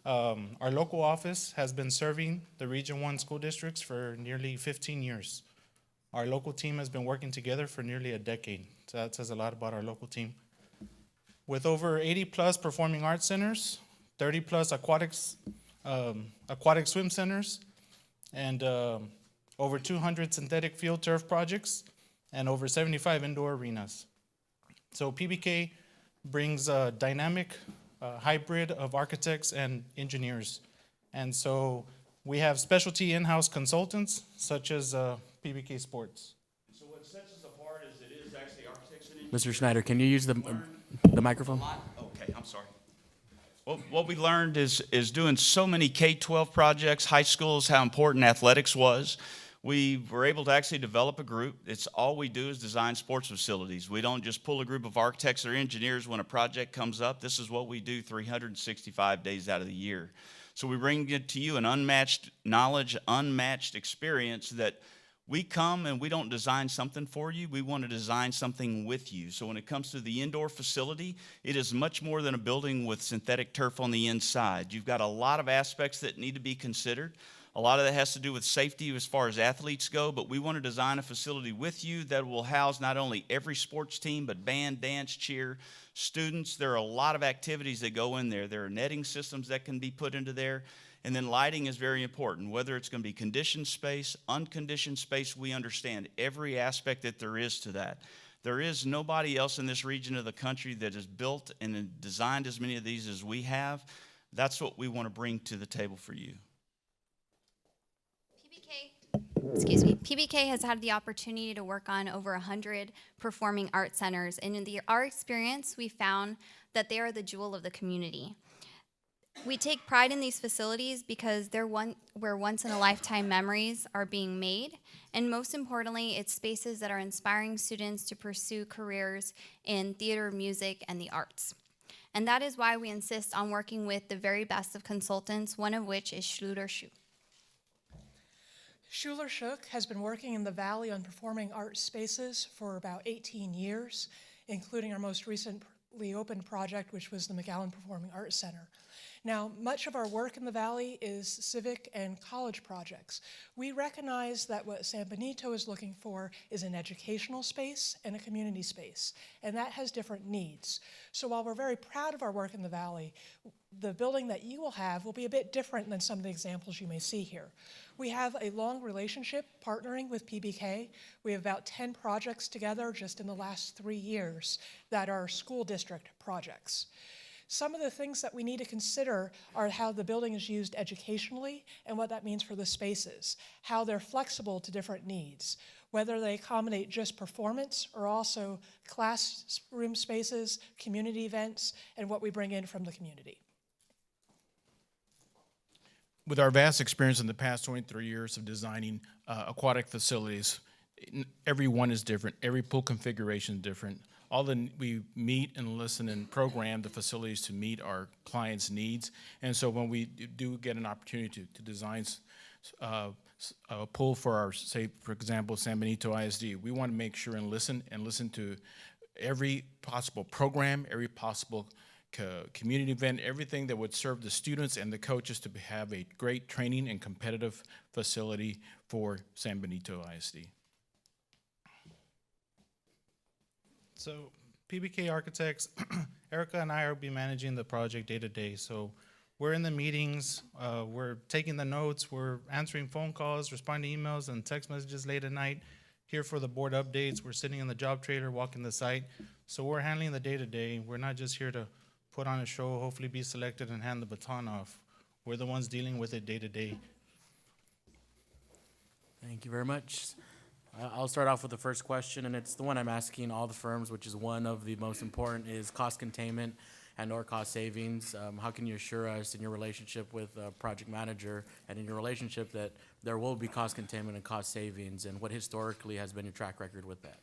Our local office has been serving the Region 1 school districts for nearly 15 years. Our local team has been working together for nearly a decade. So that says a lot about our local team. With over 80 plus performing arts centers, 30 plus aquatic swim centers, and over 200 synthetic field turf projects, and over 75 indoor arenas. So PBK brings a dynamic hybrid of architects and engineers. And so we have specialty in-house consultants such as PBK Sports. So what sets us apart is it is actually architects and engineers. Mr. Schneider, can you use the microphone? Okay, I'm sorry. Well, what we learned is doing so many K-12 projects, high schools, how important athletics was. We were able to actually develop a group. It's all we do is design sports facilities. We don't just pull a group of architects or engineers when a project comes up. This is what we do 365 days out of the year. So we bring it to you an unmatched knowledge, unmatched experience that we come and we don't design something for you. We want to design something with you. So when it comes to the indoor facility, it is much more than a building with synthetic turf on the inside. You've got a lot of aspects that need to be considered. A lot of that has to do with safety as far as athletes go, but we want to design a facility with you that will house not only every sports team, but band, dance, cheer, students. There are a lot of activities that go in there. There are netting systems that can be put into there. And then lighting is very important, whether it's going to be conditioned space, unconditioned space. We understand every aspect that there is to that. There is nobody else in this region of the country that has built and designed as many of these as we have. That's what we want to bring to the table for you. PBK has had the opportunity to work on over 100 performing arts centers, and in our experience, we found that they are the jewel of the community. We take pride in these facilities because they're where once-in-a-lifetime memories are being made, and most importantly, it's spaces that are inspiring students to pursue careers in theater, music, and the arts. And that is why we insist on working with the very best of consultants, one of which is Schuler Shook. Schuler Shook has been working in the Valley on performing arts spaces for about 18 years, including our most recently opened project, which was the McAllen Performing Arts Center. Now, much of our work in the Valley is civic and college projects. We recognize that what San Benito is looking for is an educational space and a community space, and that has different needs. So while we're very proud of our work in the Valley, the building that you will have will be a bit different than some of the examples you may see here. We have a long relationship partnering with PBK. We have about 10 projects together just in the last 3 years that are school district projects. Some of the things that we need to consider are how the building is used educationally and what that means for the spaces, how they're flexible to different needs, whether they accommodate just performance or also classroom spaces, community events, and what we bring in from the community. With our vast experience in the past 23 years of designing aquatic facilities, every one is different. Every pool configuration is different. We meet and listen and program the facilities to meet our clients' needs. And so when we do get an opportunity to design a pool for our, say, for example, San Benito ISD, we want to make sure and listen to every possible program, every possible community event, everything that would serve the students and the coaches to have a great training and competitive facility for San Benito ISD. So PBK Architects, Erica and I will be managing the project day to day. So we're in the meetings, we're taking the notes, we're answering phone calls, responding to emails and text messages late at night, here for the board updates. We're sitting in the job trailer, walking the site. So we're handling the day to day. We're not just here to put on a show, hopefully be selected and hand the baton off. We're the ones dealing with it day to day. Thank you very much. I'll start off with the first question, and it's the one I'm asking all the firms, which is one of the most important, is cost containment and/or cost savings. How can you assure us in your relationship with project manager and in your relationship that there will be cost containment and cost savings, and what historically has been your track record with that?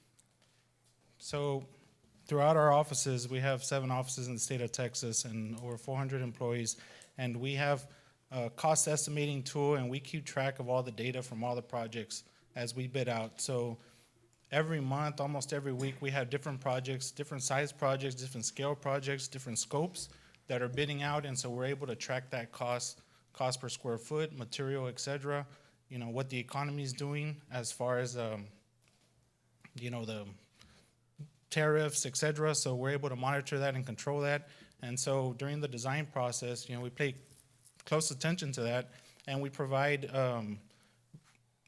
So throughout our offices, we have 7 offices in the state of Texas and over 400 employees, and we have a cost estimating tool, and we keep track of all the data from all the projects as we bid out. So every month, almost every week, we have different projects, different size projects, different scale projects, different scopes that are bidding out, and so we're able to track that cost per square foot, material, et cetera, what the economy is doing as far as, the tariffs, et cetera, so we're able to monitor that and control that. And so during the design process, we pay close attention to that, and we provide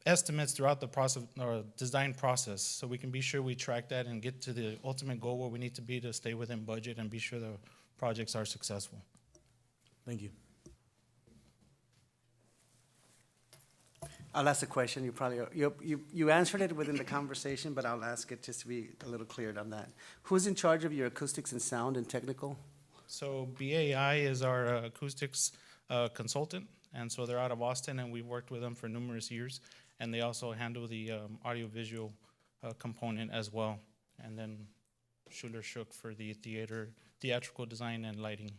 estimates throughout the process or design process, so we can be sure we track that and get to the ultimate goal where we need to be to stay within budget and be sure the projects are successful. Thank you. I'll ask a question. You probably, you answered it within the conversation, but I'll ask it just to be a little cleared on that. Who's in charge of your acoustics and sound and technical? So BAI is our acoustics consultant, and so they're out of Austin, and we've worked with them for numerous years, and they also handle the audiovisual component as well, and then Schuler Shook for the theatrical design and lighting.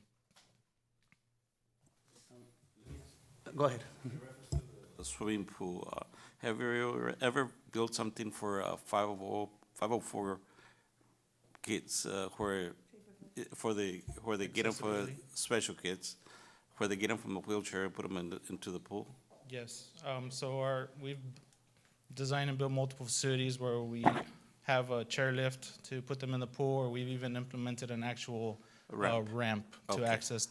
Go ahead. The swimming pool, have you ever built something for 504 kids where they get them for special kids, where they get them from a wheelchair and put them into the pool? Yes, so we've designed and built multiple facilities where we have a chairlift to put them in the pool, or we've even implemented an actual ramp to access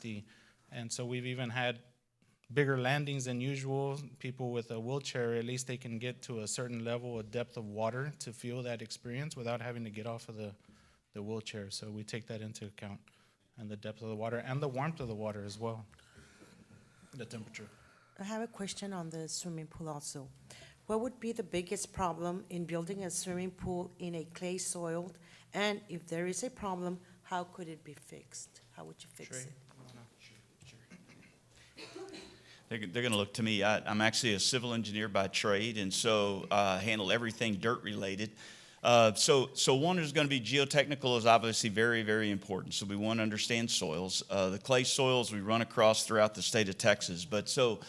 and so we've even had bigger landings than usual. People with a wheelchair, at least they can get to a certain level of depth of water to feel that experience without having to get off of the wheelchair. So we take that into account, and the depth of the water and the warmth of the water as well, the temperature. I have a question on the swimming pool also. What would be the biggest problem in building a swimming pool in a clay soiled? And if there is a problem, how could it be fixed? How would you fix it? They're going to look to me. I'm actually a civil engineer by trade, and so handle everything dirt related. So one is going to be geotechnical is obviously very, very important. So we want to understand soils. The clay soils we run across throughout the state of Texas. But so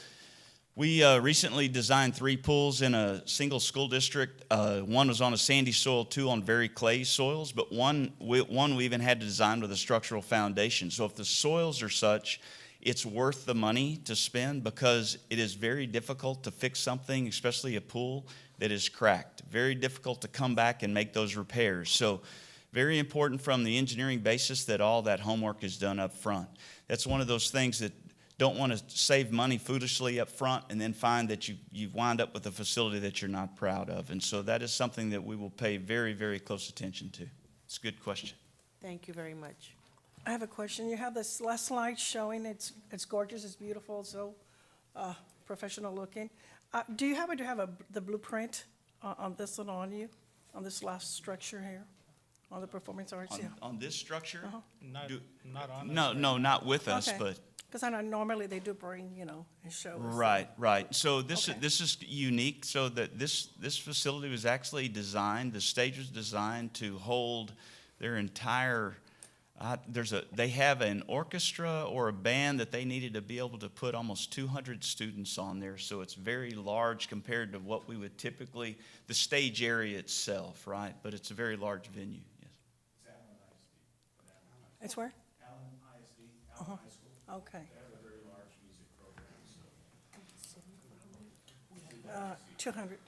we recently designed 3 pools in a single school district. One was on a sandy soil, 2 on very clay soils, but one we even had to design with a structural foundation. So if the soils are such, it's worth the money to spend, because it is very difficult to fix something, especially a pool that is cracked. Very difficult to come back and make those repairs. So very important from the engineering basis that all that homework is done up front. That's one of those things that don't want to save money foolishly up front and then find that you wind up with a facility that you're not proud of. And so that is something that we will pay very, very close attention to. It's a good question. Thank you very much. I have a question. You have this last slide showing it's gorgeous, it's beautiful, so professional looking. Do you happen to have the blueprint on this one on you, on this last structure here, on the performance arts? On this structure? Not on us. No, not with us, Okay. but Because I know normally they do bring, you know, and show us. Right, right. So this Okay. this is unique. So that this facility was actually designed. The stage was designed to hold their entire. They have an orchestra or a band that they needed to be able to put almost 200 students on there. So it's very large compared to what we would typically, the stage area itself, right? But it's a very large venue. Yes. It's where? Allen ISD, Uh-huh. Allen High School. Okay. They have a very large music program, so. 200.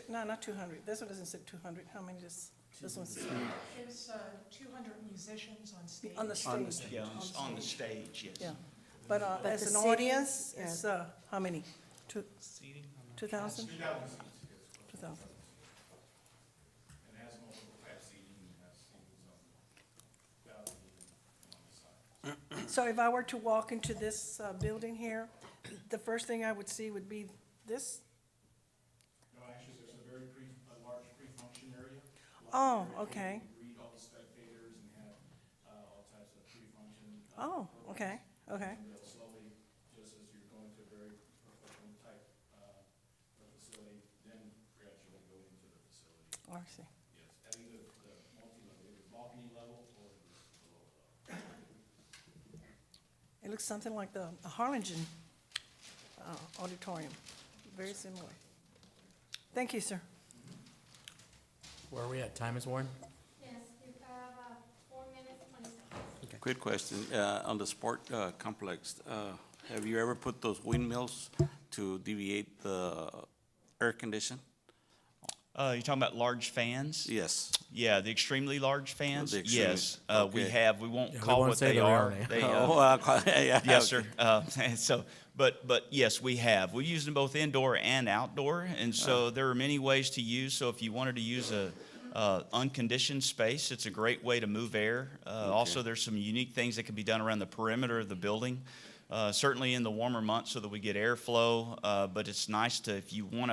No, not 200. This one doesn't say 200. How many does this one say? It's 200 musicians on stage. On the stage. Yeah, on the stage, yes. Yeah. But But as the an city- audience, yeah. it's, how many? 2,000? 2,000? And it has multiple type seating, it has seatings on the balcony and on the side. So if I were to walk into this building here, the first thing I would see would be this? No, actually, there's a very large pre-function area. Oh, okay. Read all the spectators and have, all types of pre-function. Oh, okay, okay. And they'll slowly, just as you're going to a very professional type, facility, then gradually go into the facility. Oh, I see. Yes, at either the multi-level, either balcony level or the lower level. It looks something like the Harlingen auditorium, very similar. Thank you, sir. Where are we at? Time is Warren? Yes, you have 4 minutes, 20 seconds. Quick question, on the sport complex, have you ever put those windmills to deviate the air condition? You're talking about large fans? Yes. Yeah, the extremely large fans? The extremely- Yes, we okay. have. We won't Yeah, we call won't what say they the real are. name. They, Yeah, Yes, sir. So, but yes, we have. We use them both indoor and outdoor, and so there are many ways to use. So if you wanted to use a unconditioned space, it's a great way to move air. Also, there's some unique things that can be done around the perimeter of the building. Certainly in the warmer months, so that we get airflow. But it's nice to, if you want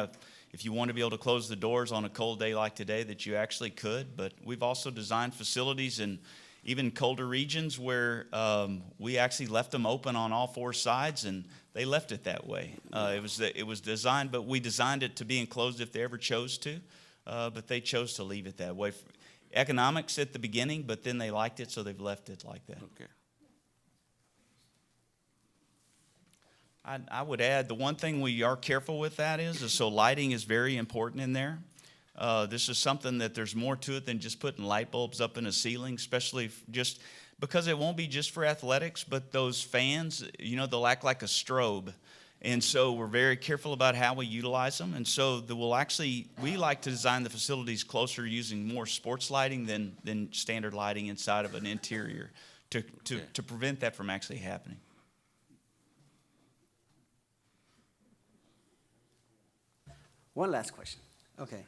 to be able to close the doors on a cold day like today, that you actually could. But we've also designed facilities in even colder regions where we actually left them open on all 4 sides, and they left it that way. It was designed, but we designed it to be enclosed if they ever chose to, but they chose to leave it that way. Economics at the beginning, but then they liked it, so they've left it like that. Okay. I would add, the one thing we are careful with that is so lighting is very important in there. This is something that there's more to it than just putting light bulbs up in a ceiling, especially just because it won't be just for athletics, but those fans, they'll act like a strobe. And so we're very careful about how we utilize them. And so we like to design the facilities closer using more sports lighting than standard lighting inside of an interior to prevent that from actually happening. One last question. Okay.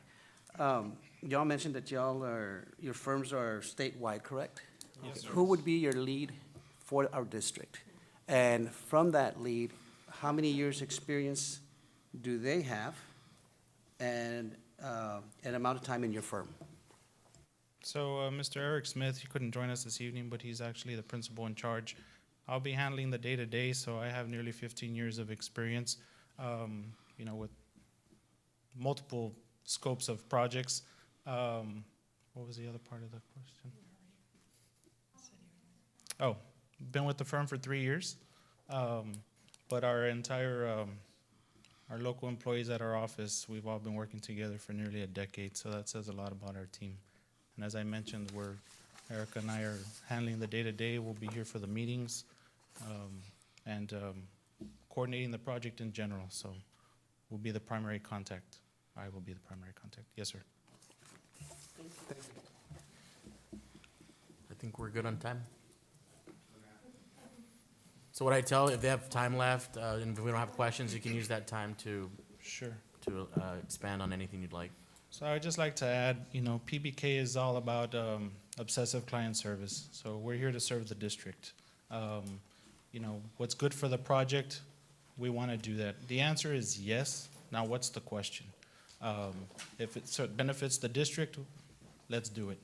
Y'all mentioned that your firms are statewide, correct? Yes, Okay. sir. Who would be your lead for our district? And from that lead, how many years' experience do they have? And an amount of time in your firm? So Mr. Eric Smith, he couldn't join us this evening, but he's actually the principal in charge. I'll be handling the day-to-day, so I have nearly 15 years of experience, with multiple scopes of projects. What was the other part of the question? Oh, been with the firm for 3 years, but our entire, our local employees at our office, we've all been working together for nearly a decade, so that says a lot about our team. And as I mentioned, Erica and I are handling the day-to-day. We'll be here for the meetings and coordinating the project in general. So we'll be the primary contact. I will be the primary contact. Yes, sir. I think we're good on time. So what I tell, if they have time left, and if we don't have questions, you can use that time to Sure. expand on anything you'd like. So I'd just like to add, PBK is all about obsessive client service. So we're here to serve the district. What's good for the project, we want to do that. The answer is yes. Now, what's the question? If it benefits the district, let's do it.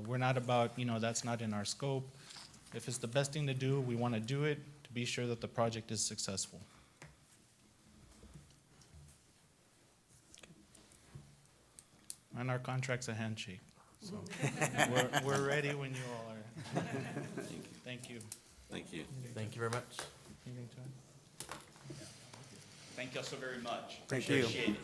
We're not about, that's not in our scope. If it's the best thing to do, we want to do it to be sure that the project is successful. And our contract's a handshake, so we're ready when you all are. Thank you. Thank you. Thank you very much. Anything to add? Thank you so very much. Thank you. Appreciate it.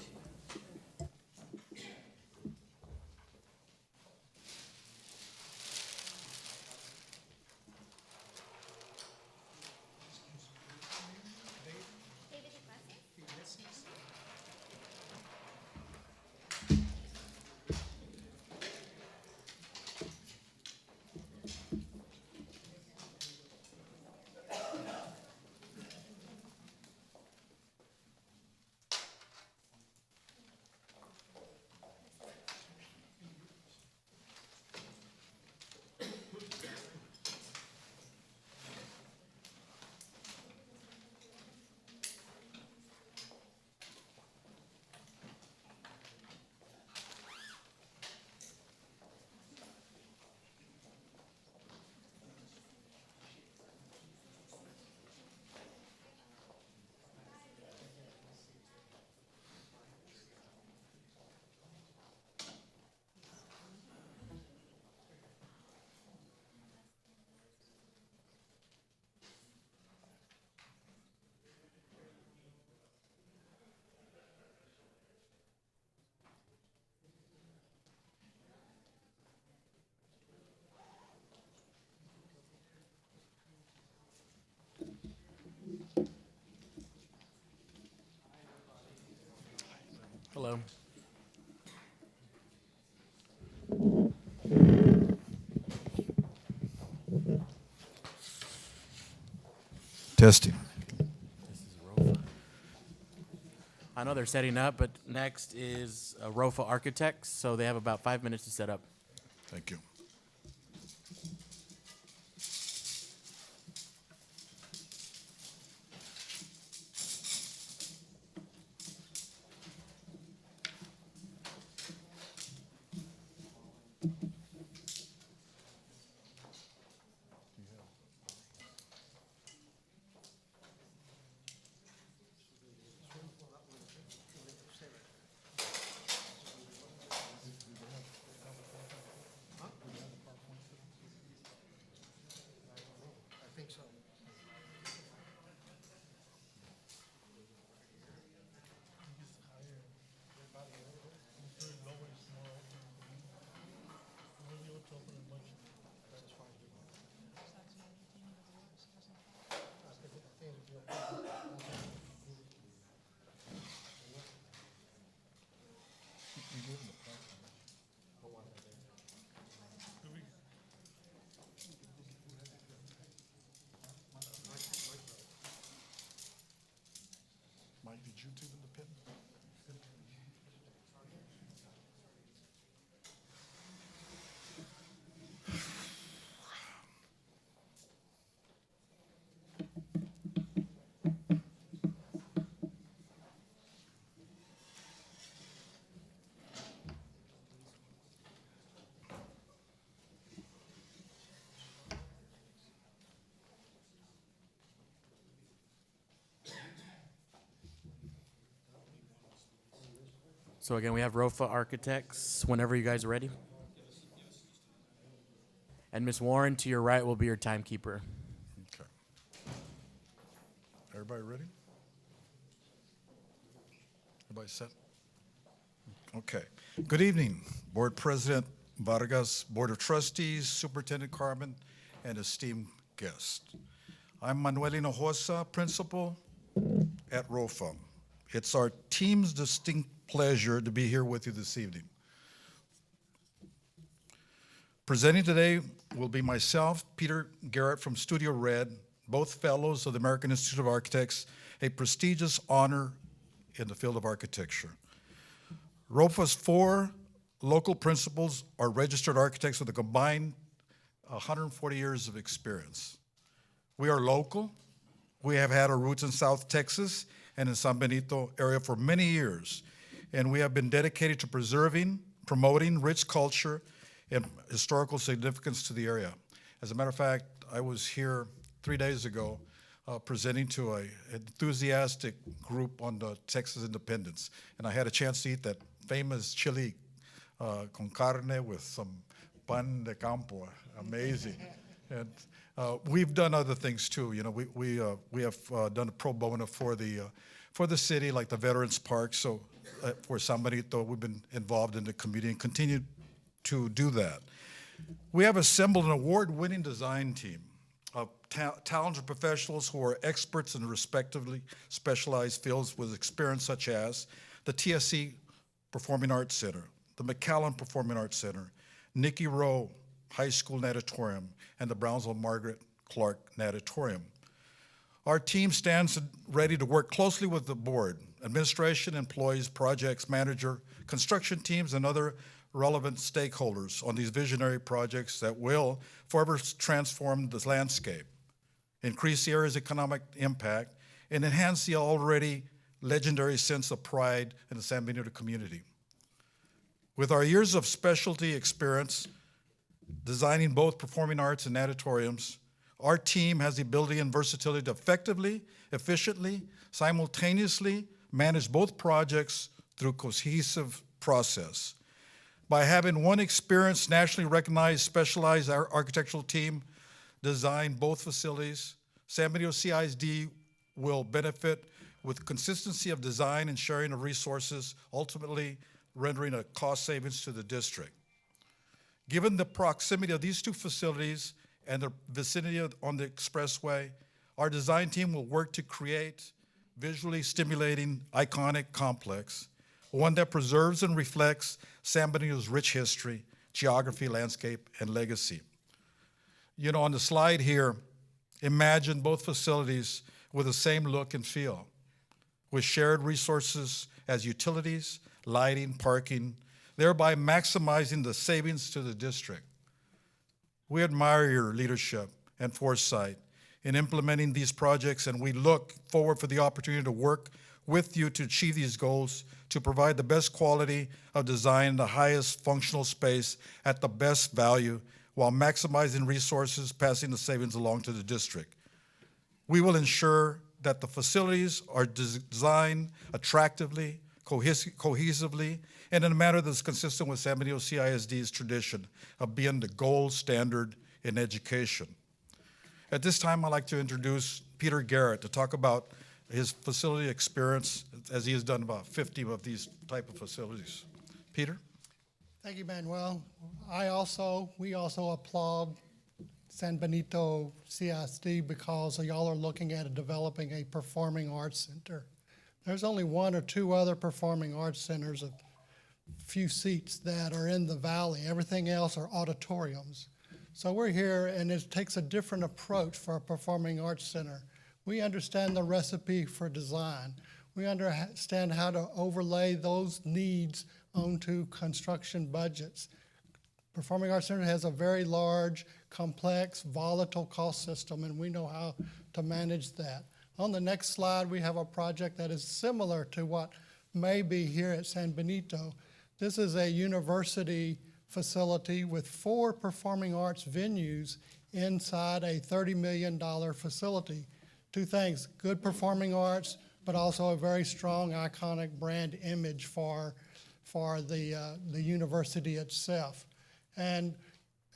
Hello. Testing. I know they're setting up, but next is ROFA Architects, so they have about 5 minutes to set up. Thank you. Mike, did you do the pin? So again, we have ROFA Architects, whenever you guys are ready. And Ms. Warren, to your right, will be your timekeeper. Okay. Everybody ready? Everybody set? Okay. Good evening, Board President Vargas, Board of Trustees, Superintendent Carmen, and esteemed guests. I'm Manuel Hinojosa, Principal at ROFA. It's our team's distinct pleasure to be here with you this evening. Presenting today will be myself, Peter Garrett from Studio Red, both fellows of the American Institute of Architects, a prestigious honor in the field of architecture. ROFA's 4 local principals are registered architects with a combined 140 years of experience. We are local. We have had our roots in South Texas and in San Benito area for many years, and we have been dedicated to preserving, promoting rich culture and historical significance to the area. As a matter of fact, I was here 3 days ago presenting to an enthusiastic group on the Texas independence. And I had a chance to eat that famous chili con carne with some pan de campo. Amazing. And we've done other things too. You know, we have done a pro bono for the city, like the Veterans Park. So for San Benito, we've been involved in the community and continue to do that. We have assembled an award-winning design team of talented professionals who are experts in respectively specialized fields with experience such as the TSC Performing Arts Center, the McAllen Performing Arts Center, Nicky Rowe High School Natatorium, and the Brownsville Margaret Clark Natatorium. Our team stands ready to work closely with the board, administration, employees, projects, manager, construction teams, and other relevant stakeholders on these visionary projects that will forever transform the landscape, increase the area's economic impact, and enhance the already legendary sense of pride in the San Benito community. With our years of specialty experience designing both performing arts and natatoriums, our team has the ability and versatility to effectively, efficiently, simultaneously manage both projects through a cohesive process. By having one experienced, nationally recognized, specialized architectural team design both facilities, San Benito CISD will benefit with consistency of design and sharing of resources, ultimately rendering a cost savings to the district. Given the proximity of these two facilities and the vicinity on the expressway, our design team will work to create visually stimulating, iconic complex, one that preserves and reflects San Benito's rich history, geography, landscape, and legacy. You know, on the slide here, imagine both facilities with the same look and feel, with shared resources as utilities, lighting, parking, thereby maximizing the savings to the district. We admire your leadership and foresight in implementing these projects, and we look forward for the opportunity to work with you to achieve these goals, to provide the best quality of design, the highest functional space at the best value, while maximizing resources, passing the savings along to the district. We will ensure that the facilities are designed attractively, cohesively, and in a manner that's consistent with San Benito CISD's tradition of being the gold standard in education. At this time, I'd like to introduce Peter Garrett to talk about his facility experience, as he has done about 50 of these type of facilities. Peter? Thank you, Manuel. We also applaud San Benito CISD because y'all are looking at developing a performing arts center. There's only one or two other performing arts centers, a few seats that are in the valley. Everything else are auditoriums. So we're here, and it takes a different approach for a performing arts center. We understand the recipe for design. We understand how to overlay those needs onto construction budgets. Performing Arts Center has a very large, complex, volatile cost system, and we know how to manage that. On the next slide, we have a project that is similar to what may be here at San Benito. This is a university facility with 4 performing arts venues inside a $30 million facility. 2 things, good performing arts, but also a very strong, iconic brand image for the university itself. And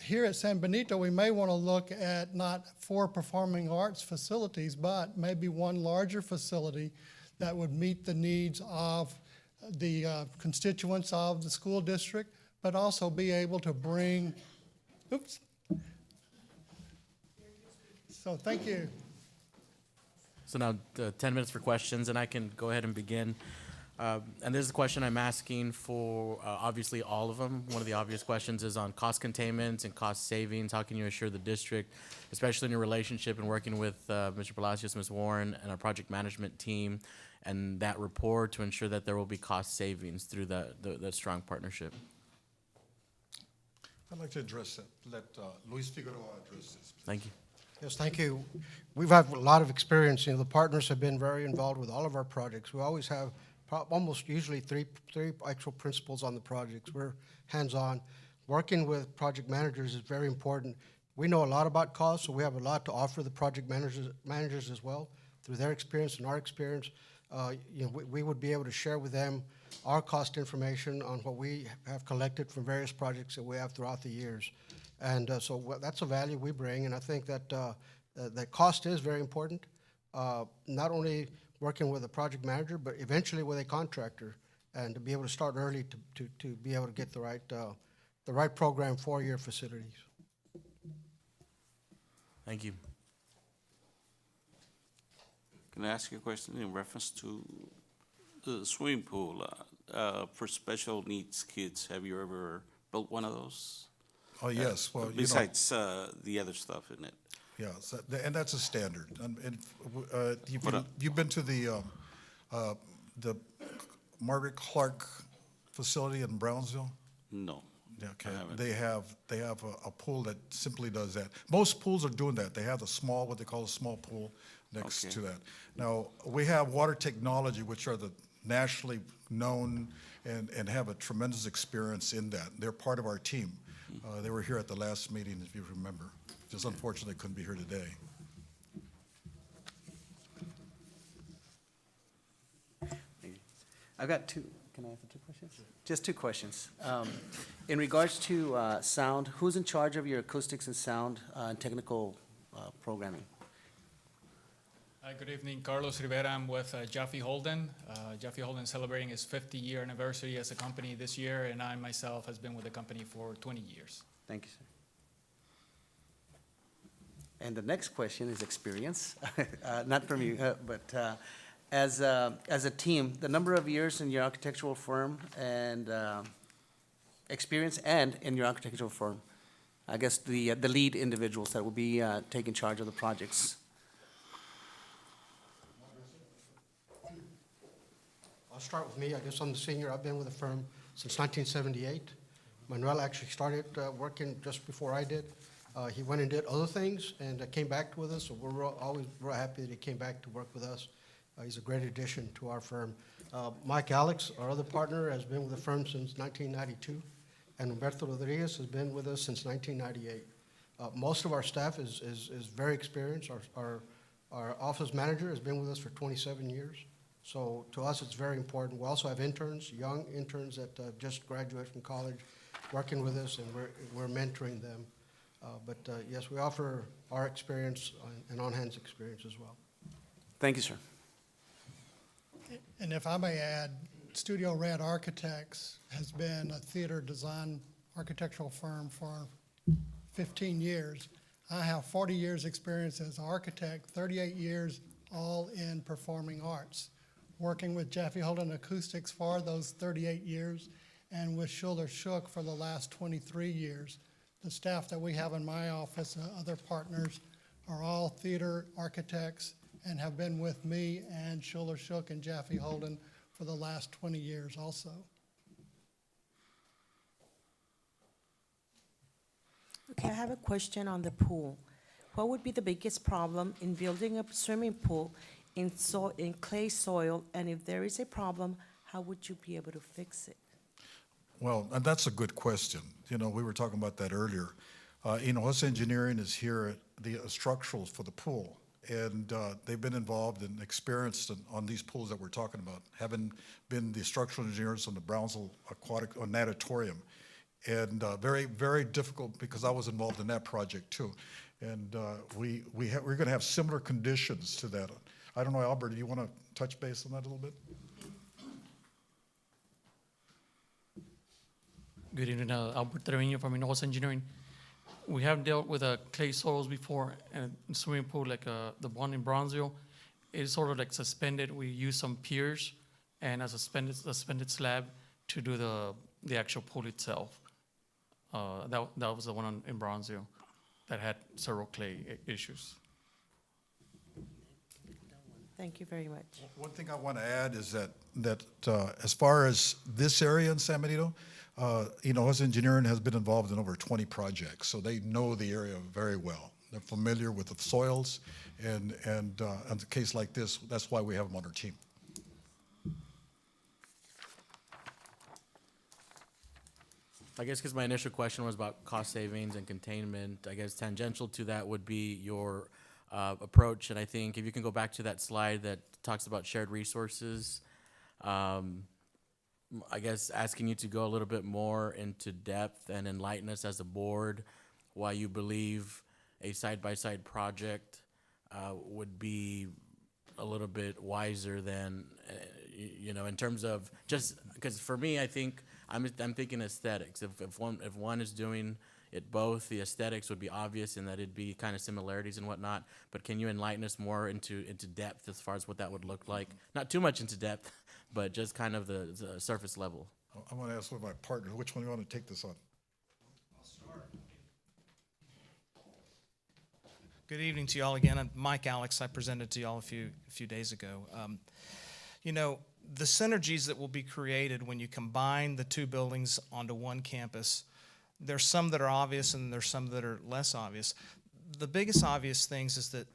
here at San Benito, we may want to look at not 4 performing arts facilities, but maybe one larger facility that would meet the needs of the constituents of the school district, but also be able to bring, So thank you. So now 10 minutes for questions, and I can go ahead and begin. And this is a question I'm asking for, obviously, all of them. One of the obvious questions is on cost containment and cost savings. How can you assure the district, especially in your relationship and working with Mr. Palacios, Ms. Warren, and our project management team, and that rapport to ensure that there will be cost savings through that strong partnership? I'd like to address that. Let Luis Figueroa address this. Thank you. Yes, thank you. We've had a lot of experience. You know, the partners have been very involved with all of our projects. We always have almost usually three actual principals on the projects. We're hands-on. Working with project managers is very important we know a lot about costs, so we have a lot to offer the project managers as well. Through their experience and our experience, we would be able to share with them our cost information on what we have collected from various projects that we have throughout the years. And that's a value we bring, and I think that that cost is very important, not only working with a project manager, but eventually with a contractor, and to be able to start early to be able to get the right program for your facilities. Thank you. Can I ask you a question in reference to the swimming pool for special needs kids? Have you ever built one of those? Oh, yes, well, Besides the other stuff in it. Yeah, and that's a standard. You've been to the Margaret Clark facility in Brownsville? No. Yeah, okay. I haven't. They have a pool that simply does that. Most pools are doing that. They have the small, what they call a small pool next Okay. to that. Now, we have Water Technology, which are the nationally known and have a tremendous experience in that. They're part of our team. They were here at the last meeting, if you remember. Just unfortunately couldn't be here today. I've got two. Can I answer two questions? Just two questions. In regards to sound, who's in charge of your acoustics and sound and technical programming? Hi, good evening. Carlos Rivera. I'm with Jaffe Holden. Jaffe Holden is celebrating his 50-year anniversary as a company this year, and I myself has been with the company for 20 years. Thank you, sir. And the next question is experience, not from you, but as a team, the number of years in your architectural firm and experience and in your architectural firm, I guess the lead individuals that will be taking charge of the projects. I'll start with me. I guess I'm the senior. I've been with the firm since 1978. Manuel actually started working just before I did. He went and did other things and came back with us, so we're always real happy that he came back to work with us. He's a great addition to our firm. Mike Alex, our other partner, has been with the firm since 1992, and Humberto Rodriguez has been with us since 1998. Most of our staff is very experienced. Our office manager has been with us for 27 years. So to us, it's very important. We also have interns, young interns that just graduated from college, working with us, and we're mentoring them. But yes, we offer our experience and on-hands experience as well. Thank you, sir. And if I may add, Studio Red Architects has been a theater design architectural firm for 15 years. I have 40 years experience as an architect, 38 years all in performing arts, working with Jaffe Holden Acoustics for those 38 years and with Schuler Shook for the last 23 years. The staff that we have in my office, other partners, are all theater architects and have been with me and Schuler Shook and Jaffe Holden for the last 20 years also. Okay, I have a question on the pool. What would be the biggest problem in building a swimming pool in clay soil? And if there is a problem, how would you be able to fix it? Well, and that's a good question. You know, we were talking about that earlier. Hinojosa Engineering is here at the structurals for the pool, and they've been involved and experienced on these pools that we're talking about, having been the structural engineers on the Brownsville Aquatic Natatorium. And very, very difficult because I was involved in that project too. And we're going to have similar conditions to that. I don't know, Albert, do you want to touch base on that a little bit? Good evening, Albert Trevino from Hinojosa Engineering. We have dealt with clay soils before and swimming pool like the one in Brownsville. It is sort of like suspended. We use some piers and a suspended slab to do the actual pool itself. That was the one in Brownsville that had several clay issues. Thank you very much. One thing I want to add is that as far as this area in San Benito, Hinojosa Engineering has been involved in over 20 projects, so they know the area very well. They're familiar with the soils, and in a case like this, that's why we have them on our team. I guess because my initial question was about cost savings and containment, I guess tangential to that would be your approach. And I think if you can go back to that slide that talks about shared resources, I guess asking you to go a little bit more into depth and enlighten us as a board why you believe a side-by-side project would be a little bit wiser than, you know, in terms of just, because for me, I think I'm thinking aesthetics. If one is doing it both, the aesthetics would be obvious in that it'd be kind of similarities and whatnot, but can you enlighten us more into depth as far as what that would look like? Not too much into depth, but just kind of the surface level. I'm going to ask one of my partners, which one do you want to take this on? Good evening to you all again. I'm Mike Alex. I presented to you all a few days ago. You know, the synergies that will be created when you combine the two buildings onto one campus, there's some that are obvious and there's some that are less obvious. The biggest obvious things is that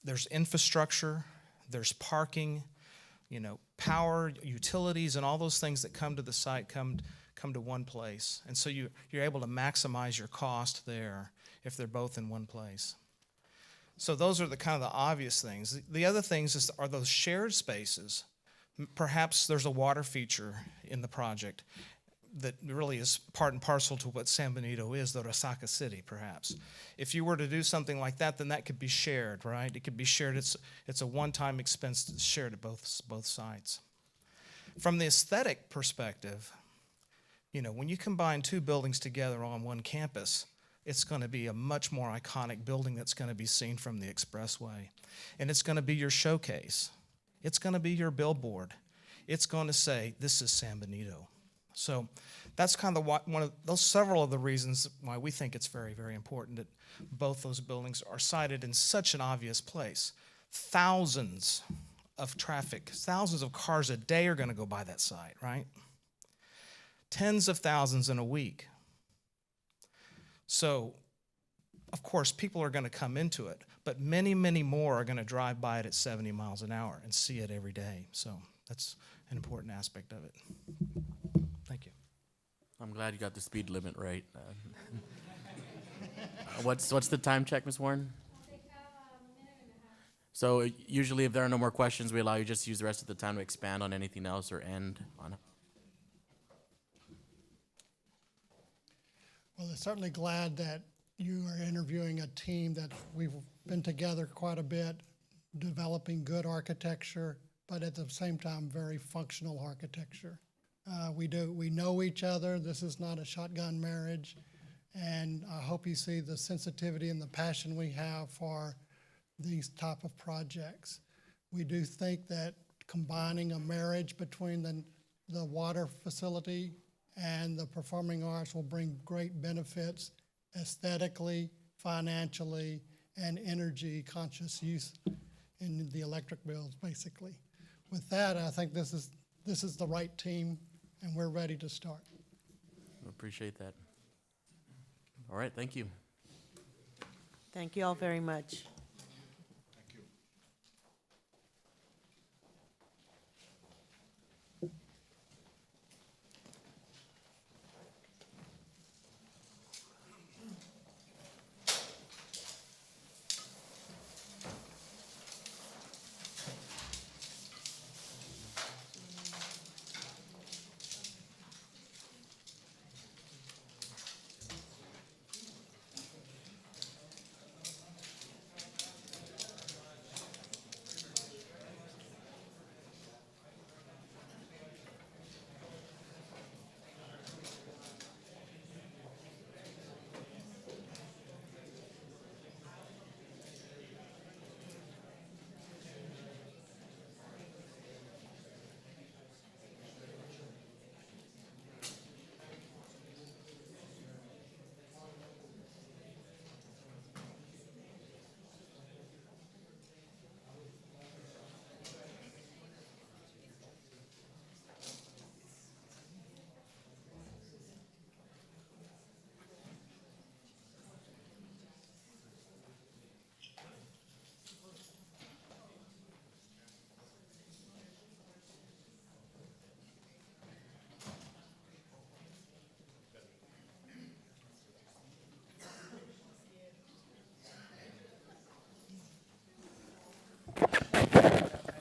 there's infrastructure, there's parking, you know, power, utilities, and all those things that come to the site come to one place. And so you're able to maximize your cost there if they're both in one place. So those are the kind of the obvious things. The other things are those shared spaces. Perhaps there's a water feature in the project that really is part and parcel to what San Benito is, the Resaca City, perhaps. If you were to do something like that, then that could be shared, right? It could be shared. It's a one-time expense that's shared at both sites. From the aesthetic perspective, you know, when you combine two buildings together on one campus, it's going to be a much more iconic building that's going to be seen from the expressway. And it's going to be your showcase. It's going to be your billboard. It's going to say, this is San Benito. So that's kind of one of those several of the reasons why we think it's very, very important that both those buildings are sited in such an obvious place. Thousands of traffic, thousands of cars a day are going to go by that site, right? Tens of thousands in a week. So, of course, people are going to come into it, but many, many more are going to drive by it at 70 miles an hour and see it every day. So that's an important aspect of it. Thank you. I'm glad you got the speed limit right. What's the time check, Ms. Warren? So usually if there are no more questions, we allow you just to use the rest of the time to expand on anything else or end on it. Well, I'm certainly glad that you are interviewing a team that we've been together quite a bit, developing good architecture, but at the same time, very functional architecture. We know each other. This is not a shotgun marriage. And I hope you see the sensitivity and the passion we have for these type of projects. We do think that combining a marriage between the water facility and the performing arts will bring great benefits aesthetically, financially, and energy conscious use in the electric bills, basically. With that, I think this is the right team, and we're ready to start. Appreciate that. All right, thank you. Thank you all very much.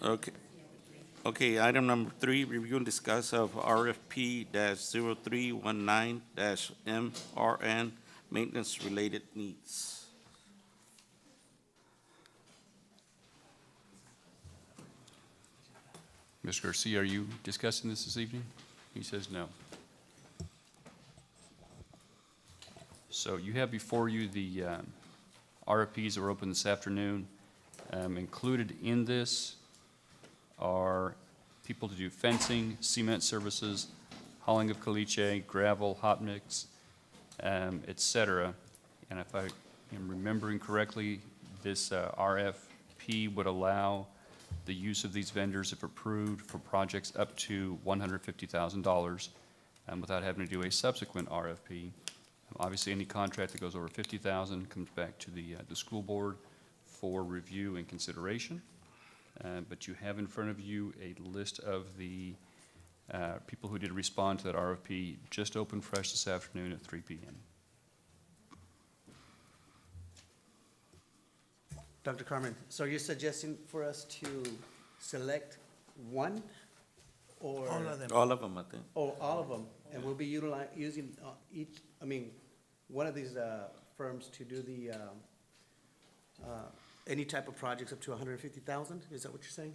Okay. Okay, item number 3, review and discuss of RFP-0319-MRN, maintenance-related needs. Mr. Garcia, are you discussing this evening? He says no. So you have before you the RFPs that were open this afternoon. Included in this are people to do fencing, cement services, hauling of caliche, gravel, hot mix, et cetera. And if I am remembering correctly, this RFP would allow the use of these vendors, if approved, for projects up to $150,000 without having to do a subsequent RFP. Obviously, any contract that goes over $50,000 comes back to the school board for review and consideration. But you have in front of you a list of the people who did respond to that RFP, just opened fresh this afternoon at 3 p.m. Dr. Carmen, so you're suggesting for us to select one or? All of them. All of them, I think. Oh, all of them, and we'll be using one of these firms to do the, any type of projects up to 150,000? Is that what you're saying?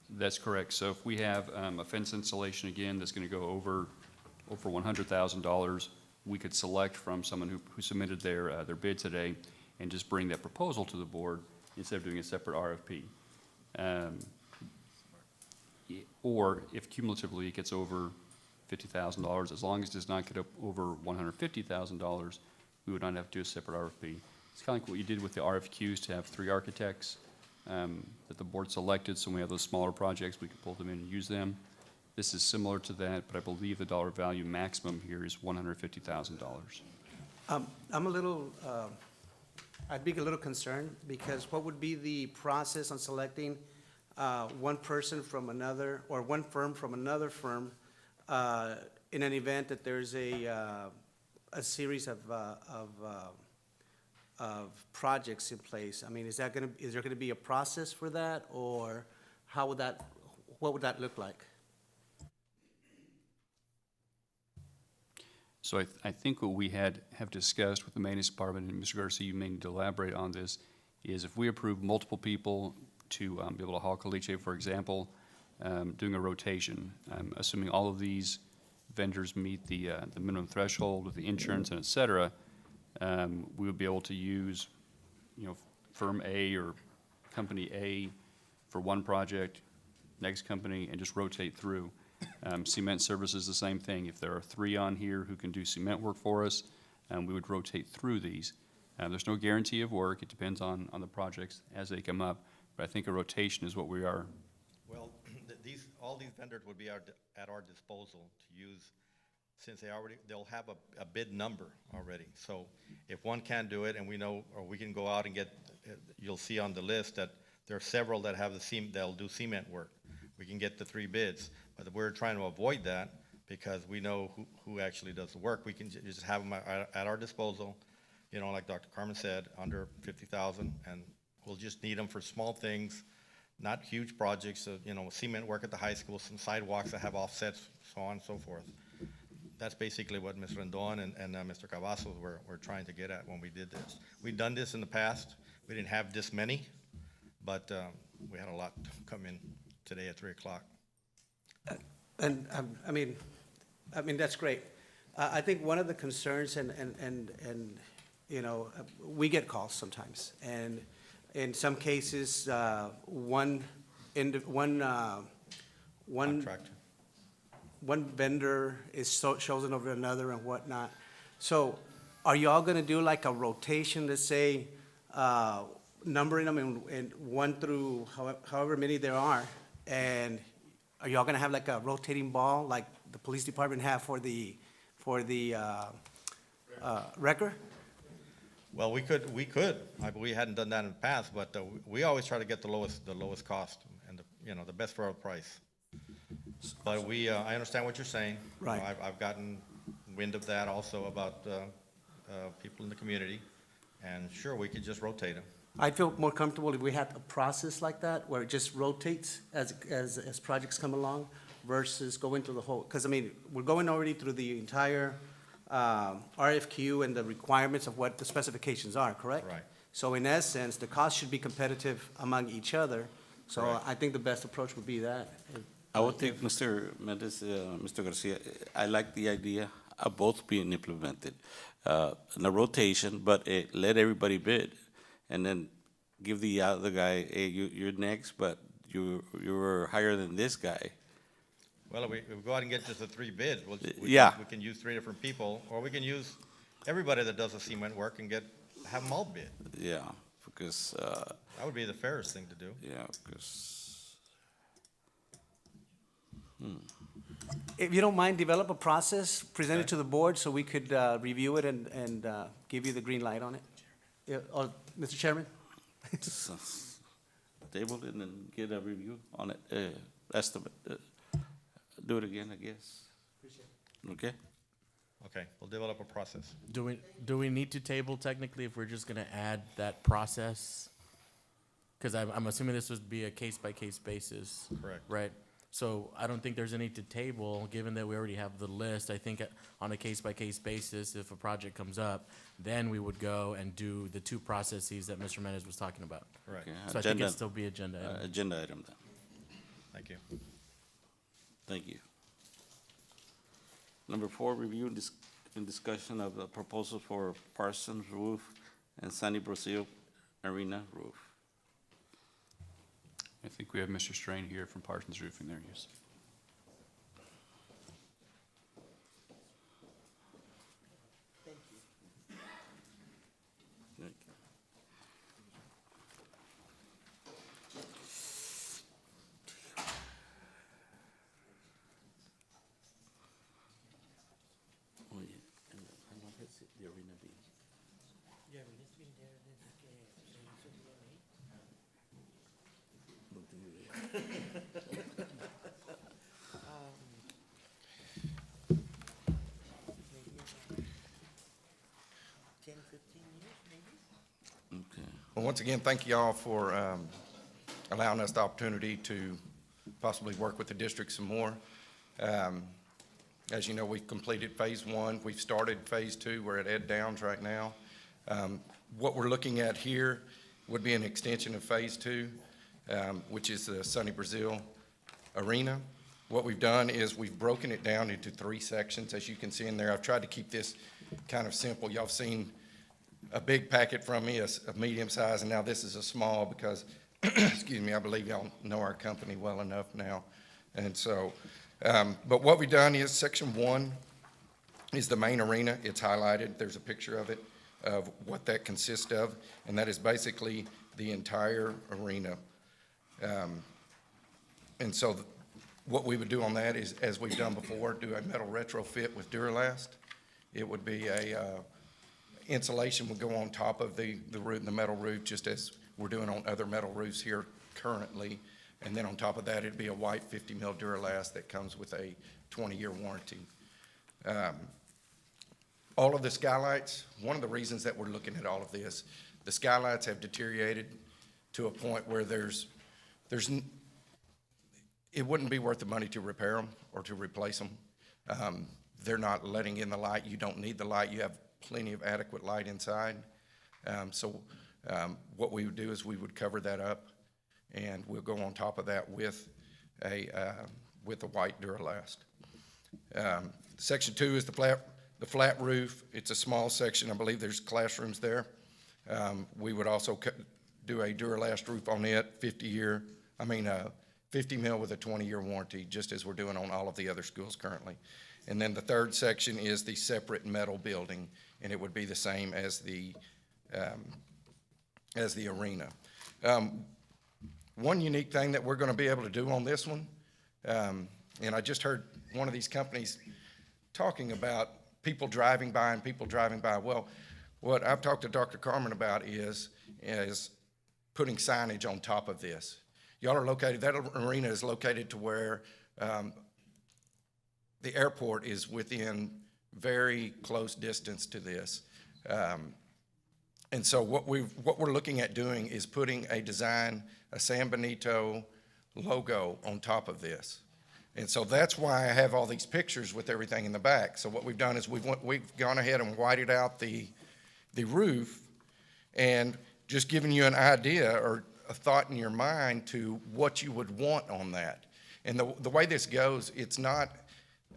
That's correct. So if we have a fence installation again that's going to go over $100,000, we could select from someone who submitted their bid today and just bring that proposal to the board instead of doing a separate RFP. Or if cumulatively it gets over $50,000, as long as it does not get up over $150,000, we would not have to do a separate RFP. It's kind of like what you did with the RFQs to have 3 architects that the board selected, so when we have those smaller projects, we could pull them in and use them. This is similar to that, but I believe the dollar value maximum here is $150,000. I'm a little, I'd be a little concerned, because what would be the process on selecting one person from another, or one firm from another firm, in an event that there's a series of projects in place? I mean, is there gonna be a process for that, or what would that look like? So I think what we have discussed with the maintenance department, and Mr. Garcia, you may need to elaborate on this, is if we approve multiple people to be able to haul caliche, for example, doing a rotation, assuming all of these vendors meet the minimum threshold with the insurance and et cetera, we would be able to use, firm A or company A for one project, next company, and just rotate through. Cement services, the same thing. If there are 3 on here who can do cement work for us, we would rotate through these. There's no guarantee of work. It depends on the projects as they come up, but I think a rotation is what we are. Well, all these vendors would be at our disposal to use, since they'll have a bid number already. So if one can't do it, and we know, or we can go out and get, you'll see on the list that there are several that have they'll do cement work. We can get the 3 bids, but we're trying to avoid that because we know who actually does the work. We can just have them at our disposal, like Dr. Carmen said, under 50,000, and we'll just need them for small things, not huge projects, cement work at the high school, some sidewalks that have offsets, so on and so forth. That's basically what Ms. Rendon and Mr. Cavazos were trying to get at when we did this. We've done this in the past. We didn't have this many, but we had a lot come in today at 3 o'clock. And, I mean, that's great. I think one of the concerns, and we get calls sometimes, and in some cases, one vendor is chosen over another and whatnot. So are you all gonna do like a rotation, let's say, numbering them in 1 through however many there are, and are y'all gonna have like a rotating ball like the police department have for the wrecker? Well, we could. We hadn't done that in the past, but we always try to get the lowest cost and the best for our price. But I understand what you're saying. Right. I've gotten wind of that also about people in the community, and sure, we could just rotate them. I'd feel more comfortable if we had a process like that, where it just rotates as projects come along, versus going through the whole, because, I mean, we're going already through the entire RFQ and the requirements of what the specifications are, correct? Right. So in essence, the cost should be competitive among each other, so Right. I think the best approach would be that. I would think, Mr. Mendez, Mr. Garcia, I like the idea of both being implemented. In a rotation, but let everybody bid, and then give the other guy, hey, you're next, but you were higher than this guy. Well, if we go out and get just the 3 bids, Yeah. we can use 3 different people, or we can use everybody that does the cement work and have them all bid. Yeah, because, That would be the fairest thing to do. yeah, because, If you don't mind, develop a process, present it to the board, so we could review it and give you the green light on it. Yeah, Mr. Chairman? table it and get a review on it, estimate. Do it again, I guess. Okay? Okay, we'll develop a process. Do we need to table technically if we're just gonna add that process? Because I'm assuming this would be a case-by-case basis. Correct. Right? So I don't think there's any to table, given that we already have the list. I think on a case-by-case basis, if a project comes up, then we would go and do the 2 processes that Mr. Mendez was talking about. Right. Okay, So I think agenda- it'd still be agenda item. Agenda item then. Thank you. Thank you. Number 4, review and discussion of the proposal for Parsons Roof and Sunny Brazil Arena Roof. I think we have Mr. Strain here from Parsons Roofing there, yes. Oh, yeah. And how long has the arena been? Okay. Well, once again, thank you all for allowing us the opportunity to possibly work with the district some more. As you know, we've completed Phase 1. We've started Phase 2. We're at Ed Downs right now. What we're looking at here would be an extension of Phase 2, which is the Sunny Brazil Arena. What we've done is we've broken it down into 3 sections, as you can see in there. I've tried to keep this kind of simple. Y'all have seen a big packet from me, a medium size, and now this is a small because, excuse me, I believe y'all know our company well enough now. And so, but what we've done is Section 1 is the main arena. It's highlighted. There's a picture of it, of what that consists of, and that is basically the entire arena. And so what we would do on that is, as we've done before, do a metal retrofit with Duralast. It would be insulation would go on top of the roof, the metal roof, just as we're doing on other metal roofs here currently. And then on top of that, it'd be a white 50 mil Duralast that comes with a 20-year warranty. All of the skylights, one of the reasons that we're looking at all of this, the skylights have deteriorated to a point where it wouldn't be worth the money to repair them or to replace them. They're not letting in the light. You don't need the light. You have plenty of adequate light inside. So what we would do is we would cover that up, and we'll go on top of that with a white Duralast. Section 2 is the flat roof. It's a small section. I believe there's classrooms there. We would also do a Duralast roof on it, 50 mil with a 20-year warranty, just as we're doing on all of the other schools currently. And then the third section is the separate metal building, and it would be the same as the arena. One unique thing that we're going to be able to do on this one, and I just heard one of these companies talking about people driving by and people driving by. Well, what I've talked to Dr. Carmen about is putting signage on top of this. Y'all are located, that arena is located to where the airport is within very close distance to this. And so what we're looking at doing is putting a San Benito logo on top of this. And so that's why I have all these pictures with everything in the back. So what we've done is we've gone ahead and whited out the roof and just giving you an idea or a thought in your mind to what you would want on that. And the way this goes, it's not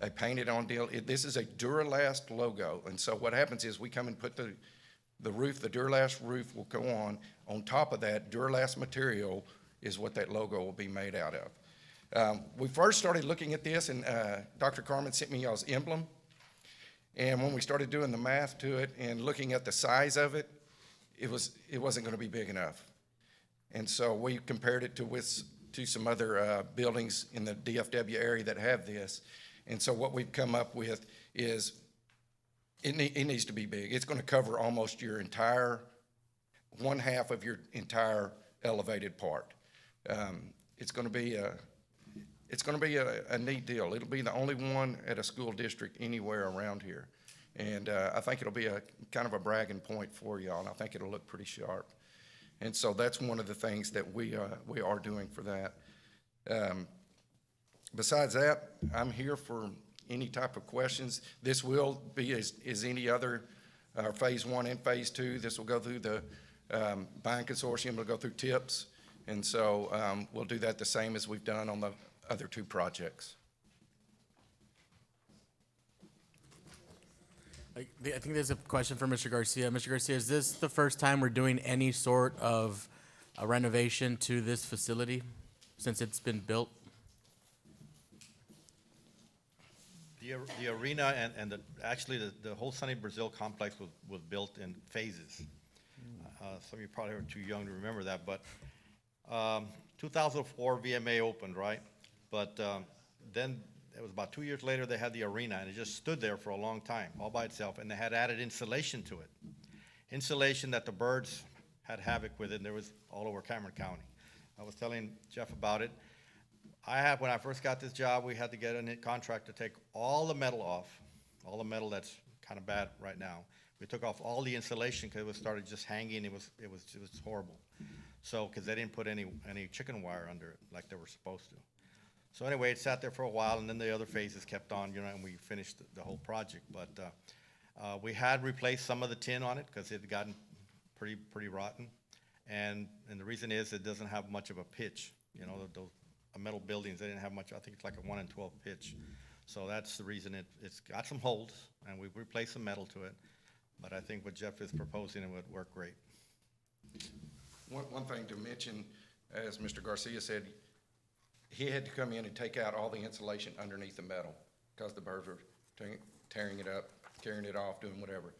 a painted on deal. This is a Duralast logo. And so what happens is we come and put the roof, the Duralast roof will go on. On top of that, Duralast material is what that logo will be made out of. We first started looking at this, and Dr. Carmen sent me y'all's emblem. And when we started doing the math to it and looking at the size of it, it wasn't going to be big enough. And so we compared it to some other buildings in the DFW area that have this. And so what we've come up with is it needs to be big. It's going to cover almost your entire, one half of your entire elevated part. It's going to be a neat deal. It'll be the only one at a school district anywhere around here. And I think it'll be a kind of a bragging point for y'all, and I think it'll look pretty sharp. And so that's one of the things that we are doing for that. Besides that, I'm here for any type of questions. This will be as any other Phase 1 and Phase 2. This will go through the buying consortium. It'll go through TIPS. And so we'll do that the same as we've done on the other two projects. I think there's a question for Mr. Garcia. Mr. Garcia, is this the first time we're doing any sort of a renovation to this facility since it's been built? The arena and actually the whole Sunny Brazil complex was built in phases. Some of you probably are too young to remember that, but 2004 VMA opened, right? But then it was about 2 years later they had the arena, and it just stood there for a long time all by itself, and they had added insulation to it. Insulation that the birds had havoc with it, and there was all over Cameron County. I was telling Jeff about it. When I first got this job, we had to get a contract to take all the metal off, all the metal that's kind of bad right now. We took off all the insulation because it started just hanging. It was horrible. So, because they didn't put any chicken wire under it like they were supposed to. So anyway, it sat there for a while, and then the other phases kept on, and we finished the whole project. But we had replaced some of the tin on it because it had gotten pretty rotten. And the reason is it doesn't have much of a pitch. Those metal buildings, they didn't have much. I think it's like a 1 in 12 pitch. So that's the reason it's got some holes, and we've replaced some metal to it. But I think what Jeff is proposing, it would work great. One thing to mention, as Mr. Garcia said, he had to come in and take out all the insulation underneath the metal because the birds were tearing it up, tearing it off, doing whatever.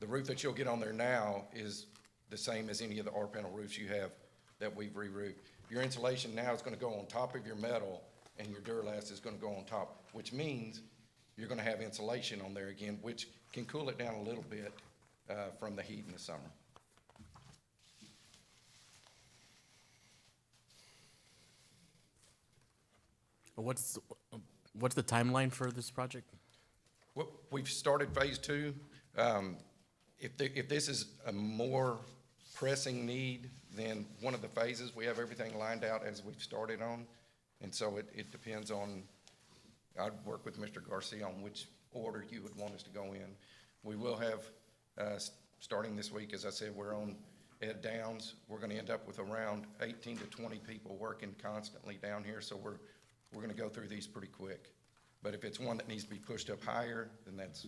The roof that you'll get on there now is the same as any of the R-panel roofs you have that we've re-roofed. Your insulation now is going to go on top of your metal, and your Duralast is going to go on top, which means you're going to have insulation on there again, which can cool it down a little bit from the heat in the summer. What's the timeline for this project? Well, we've started Phase 2. If this is a more pressing need than one of the phases, we have everything lined out as we've started on. And so it depends on, I'd work with Mr. Garcia on which order you would want us to go in. We will have, starting this week, as I said, we're on Ed Downs. We're going to end up with around 18 to 20 people working constantly down here. So we're going to go through these pretty quick. But if it's one that needs to be pushed up higher, then that's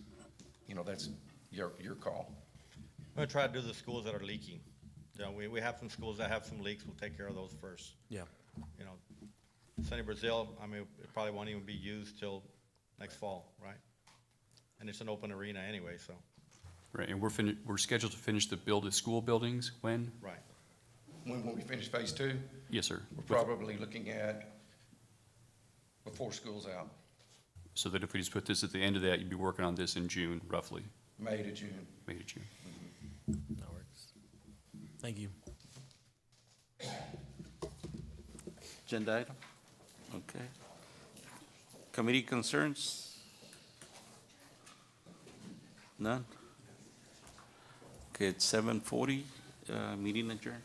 your call. I'm going to try to do the schools that are leaking. We have some schools that have some leaks. We'll take care of those first. Yeah. Sunny Brazil, it probably won't even be used till next fall, right? And it's an open arena anyway, so. Right, and we're scheduled to finish the school buildings when? Right. When we finish Phase 2? Yes, sir. We're probably looking at before school's out. So that if we just put this at the end of that, you'd be working on this in June, roughly? May to June. May to June. That works. Thank you. Agenda item? Okay. Committee concerns? None? at 7:40, meeting adjourned.